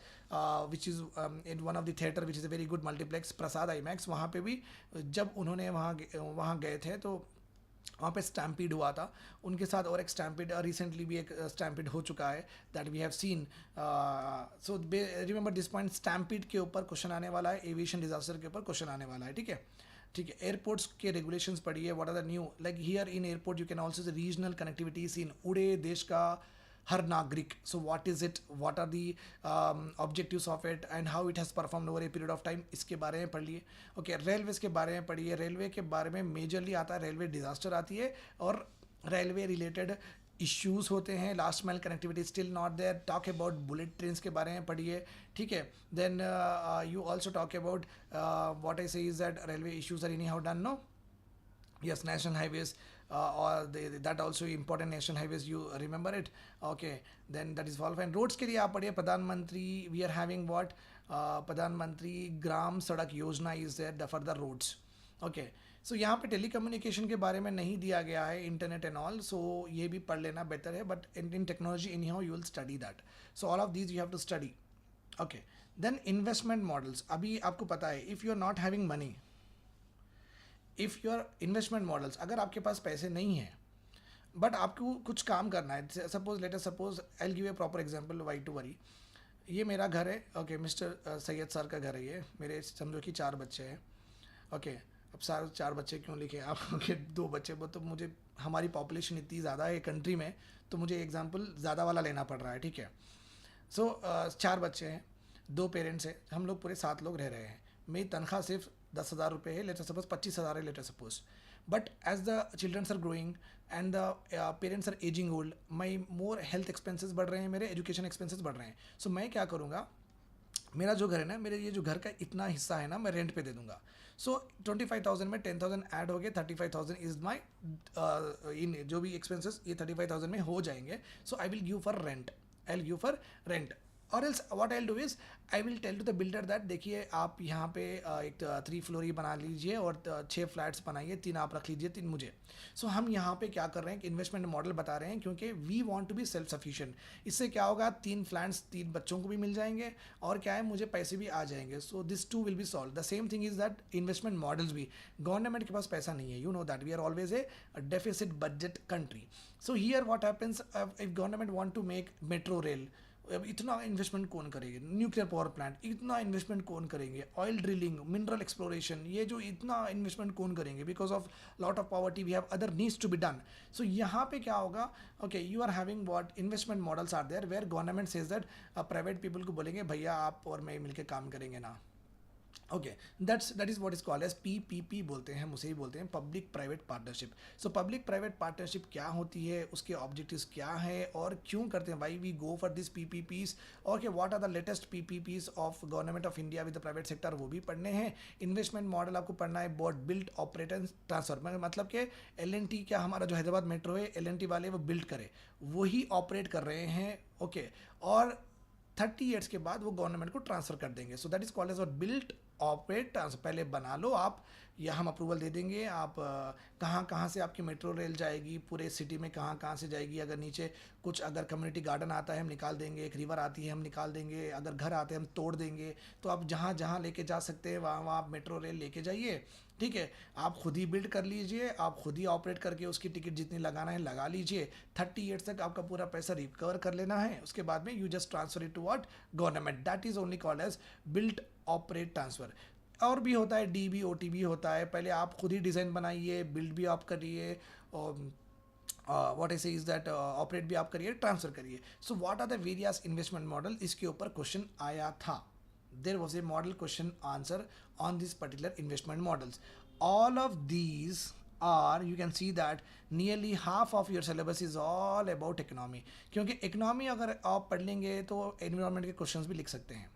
S1: which is in one of the theatre which is a very good multiplex, Prasad IMAX, वहाँ पे भी जब उन्होंने वहाँ गए थे तो वहाँ पे स्टैम्पीड हुआ था उनके साथ, और एक स्टैम्पीड रिसेंटली भी एक स्टैम्पीड हो चुका है that we have seen. So remember this point, stampede के ऊपर क्वेश्चन आने वाला है, एविएशन डिजास्टर के ऊपर क्वेश्चन आने वाला है, ठीक है, ठीक है. एयरपोर्ट्स के रेगुलेशंस पढ़िए. What are the new, like here in airport you can also regional connectivity seen, उड़े देश का हर नागरिक. So what is it, what are the objectives of it and how it has performed over a period of time, इसके बारे में पढ़ लिए. ओके, रेलवेज़ के बारे में पढ़िए. रेलवे के बारे में मेजरली आता है रेलवे डिजास्टर आती है, और रेलवे रिलेटेड इश्यूज़ होते हैं. Last mile connectivity still not there. Talk about bullet trains के बारे में पढ़िए, ठीक है. Then you also talk about what I say is that railway issues are anyhow done, no. Yes, national highways, or that also important national highways, you remember it, okay. Then that is all fine. Roads के लिए आप पढ़िए. प्रधानमंत्री, we are having what, प्रधानमंत्री ग्राम सड़क योजना is there for the roads, okay. सो यहाँ पे टेलीकम्युनिकेशन के बारे में नहीं दिया गया है, इंटरनेट एंड ऑल, सो ये भी पढ़ लेना बेटर है. But in technology anyhow you will study that. So all of these you have to study, okay. Then investment models. अभी आपको पता है, if you are not having money, if your investment models, अगर आपके पास पैसे नहीं हैं but आपको कुछ काम करना है, suppose let us suppose I will give a proper example, why to worry. ये मेरा घर है, ओके, मिस्टर सैयद सर का घर है ये. मेरे समझो कि 4 बच्चे हैं, ओके. अब सारे 4 बच्चे क्यों लिखे आप, ओके, 2 बच्चे, तो मुझे हमारी पॉपुलेशन इतनी ज़्यादा है कंट्री में, तो मुझे एग्जाम्पल ज़्यादा वाला लेना पड़ रहा है, ठीक है. सो 4 बच्चे हैं, 2 पेरेंट्स हैं, हम लोग पूरे 7 लोग रह रहे हैं. मेरी तनख्वाह सिर्फ 10,000 रुपये है, लेटर सपोज 25,000 है, later suppose. But as the childrens are growing and the parents are ageing old, my more health expenses बढ़ रहे हैं, मेरे एजुकेशन एक्सपेंसेस बढ़ रहे हैं. सो मैं क्या करूँगा, मेरा जो घर है ना, मेरे ये जो घर का इतना हिस्सा है ना, मैं रेंट पे दे दूंगा. सो 25,000 में 10,000 ऐड हो गए, 35,000 इज माई इन जो भी एक्सपेंसेस ये 35,000 में हो जाएंगे. So I will give for rent, I will give for rent. और else what I will do is, I will tell to the builder that देखिए आप यहाँ पे एक 3 फ्लोर ही बना लीजिए और 6 फ्लैट्स बनाइए, 3 आप रख लीजिए, 3 मुझे. सो हम यहाँ पे क्या कर रहे हैं कि इन्वेस्टमेंट मॉडल बता रहे हैं, क्योंकि we want to be self sufficient. इससे क्या होगा, 3 फ्लैट्स 3 बच्चों को भी मिल जाएंगे, और क्या है, मुझे पैसे भी आ जाएंगे. So this too will be solve. The same thing is that investment models भी, गवर्नमेंट के पास पैसा नहीं है, you know that we are always a deficit budget country. So here what happens, if government want to make metro rail, अब इतना investment कौन करेंगे, न्यूक्लियर पावर प्लांट इतना इन्वेस्टमेंट कौन करेंगे, ऑयल ड्रिलिंग, मिनरल एक्सप्लोरेशन, ये जो इतना इन्वेस्टमेंट कौन करेंगे, because of lot of poverty we have other needs to be done. So यहाँ पे क्या होगा, okay you are having what investment models are there where government says that private people को बोलेंगे भैया आप और मैं मिलकर काम करेंगे ना. Okay that is what is called as PPP बोलते हैं, हम उसे ही बोलते हैं public private partnership. So public private partnership क्या होती है, उसके ऑब्जेक्टिव्स क्या है और क्यों करते हैं, why we go for this PPPs. Okay what are the latest PPPs of government of India with the private sector, वो भी पढ़ने हैं. इन्वेस्टमेंट मॉडल आपको पढ़ना है, BOT build operate and transfer, मतलब कि L&T क्या हमारा जो हैदराबाद मेट्रो है L&T वाले वो बिल्ड करे, वही ऑपरेट कर रहे हैं. ओके और 30 ईयर्स के बाद वो गवर्नमेंट को ट्रांसफर कर देंगे. So that is called as what build operate transfer. पहले बना लो आप या हम अप्रूवल दे देंगे, आप कहाँ कहाँ से आपकी मेट्रो रेल जाएगी, पूरे सिटी में कहाँ कहाँ से जाएगी, अगर नीचे कुछ अगर कम्युनिटी गार्डन आता है हम निकाल देंगे, एक रिवर आती है हम निकाल देंगे, अगर घर आते हैं हम तोड़ देंगे. तो आप जहाँ जहाँ लेके जा सकते हैं वहाँ वहाँ आप मेट्रो रेल लेके जाइए. ठीक है, आप खुद ही बिल्ड कर लीजिए, आप खुद ही ऑपरेट करके उसकी टिकट जितनी लगाना है लगा लीजिए. 30 ईयर्स तक आपका पूरा पैसा रिकवर कर लेना है. उसके बाद में you just transfer it to what government. That is only called as build operate transfer. और भी होता है DB OTB होता है, पहले आप खुद ही डिज़ाइन बनाइए, बिल्ड भी आप करिए और what I say is that operate भी आप करिए, ट्रांसफर करिए. So what are the various investment model, इसके ऊपर क्वेश्चन आया था. There was a model question answer on this particular investment models. All of these are you can see that nearly half of your syllabus is all about economy, क्योंकि economy अगर आप पढ़ लेंगे तो एनवायरमेंट के questions भी लिख सकते हैं.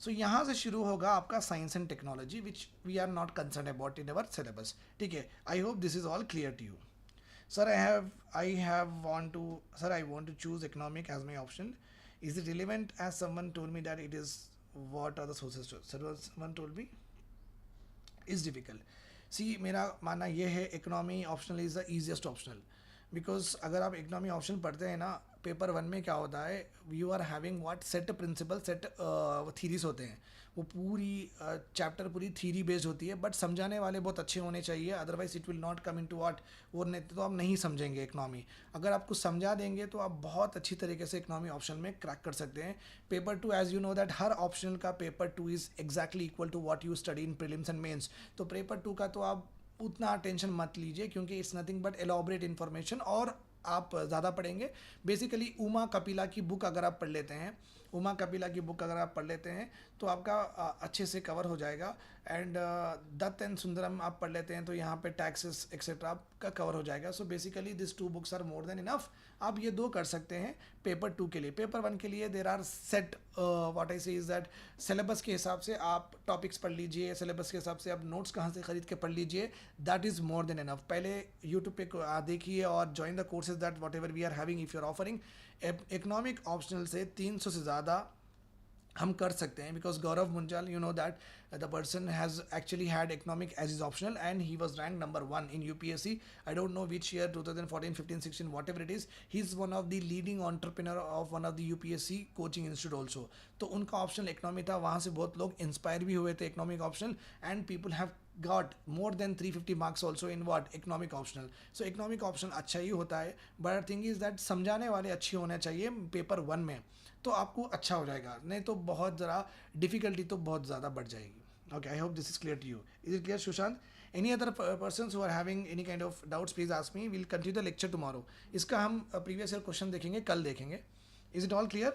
S1: सो यहाँ से शुरू होगा आपका science and technology which we are not concern about in our syllabus. ठीक है, I hope this is all clear to you. Sir, I want to choose economic as my option. Is it relevant as someone told me that it is, what are the sources to? Sir, someone told me is difficult. See, मेरा मानना ये है economy optional is the easiest optional. Because अगर आप economy option पढ़ते हैं ना, paper 1 में क्या होता है, you are having what set principle, set theories होते हैं. वो पूरी चैप्टर पूरी थीरी बेस्ड होती है, बट समझाने वाले बहुत अच्छे होने चाहिए, otherwise it will not come into what, वो नहीं तो आप नहीं समझेंगे इकनॉमी. अगर आपको समझा देंगे तो आप बहुत अच्छी तरीके से इकनॉमी ऑप्शन में क्रैक कर सकते हैं. Paper 2 as you know that हर ऑप्शनल का paper 2 is exactly equal to what you study in prelims and mains. तो पेपर 2 का तो आप उतना टेंशन मत लीजिए, क्योंकि it's nothing but elaborate information, और आप ज़्यादा पढ़ेंगे. बेसिकली उमा कपिला की बुक अगर आप पढ़ लेते हैं, उमा कपिला की बुक अगर आप पढ़ लेते हैं तो आपका अच्छे से कवर हो जाएगा. एंड दत्त एंड सुंदरम आप पढ़ लेते हैं तो यहाँ पे टैक्सेस एक्सेट्रा आपका कवर हो जाएगा. So basically this 2 books are more than enough. आप ये 2 कर सकते हैं पेपर 2 के लिए. पेपर 1 के लिए there are set what I say is that syllabus के हिसाब से आप टॉपिक्स पढ़ लीजिए, सिलेबस के हिसाब से आप नोट्स कहाँ से खरीद के पढ़ लीजिए. That is more than enough. पहले यूट्यूब पे देखिए और join the courses that whatever we are having if you are offering. Economic optional से 300 से ज़्यादा हम कर सकते हैं, because Gaurav Munjal, you know that the person has actually had economic as is optional and he was rank number 1 in UPSC. I don't know which year, 2014, 15, 16, what ever it is. He is one of the leading entrepreneur of one of the UPSC coaching institute also. तो उनका optional economy था, वहाँ से बहुत लोग inspire भी हुए थे economic optional, and people have got more than 350 marks also in what economic optional. So economic option अच्छा ही होता है, but thing is that समझाने वाले अच्छे होने चाहिए पेपर 1 में, तो आपको अच्छा हो जाएगा. नहीं तो बहुत ज़रा डिफ़िकल्टी तो बहुत ज़्यादा बढ़ जाएगी. Okay, I hope this is clear to you. Is it clear, Sushant? Any other persons who are having any kind of doubts, please ask me. We'll continue the lecture tomorrow. इसका हम previous year question देखेंगे, कल देखेंगे. Is it all clear?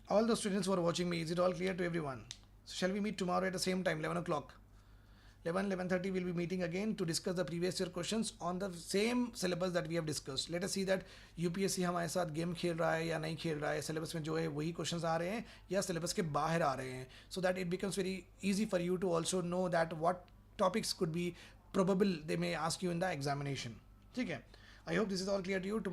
S1: All the students who are watching me, is it all clear to everyone? So shall we meet tomorrow at the same time, 11 o'clock? 11:30 we'll be meeting again to discuss the previous year questions on the same syllabus that we have discussed. Let us see that UPSC हमारे साथ game खेल रहा है या नहीं खेल रहा है, सिलेबस में जो है वही क्वेश्चंस आ रहे हैं या सिलेबस के बाहर आ रहे हैं, so that it becomes very easy for you to also know that what topics could be probable they may ask you in the examination. ठीक है, I hope this is all clear to you. Tomorrow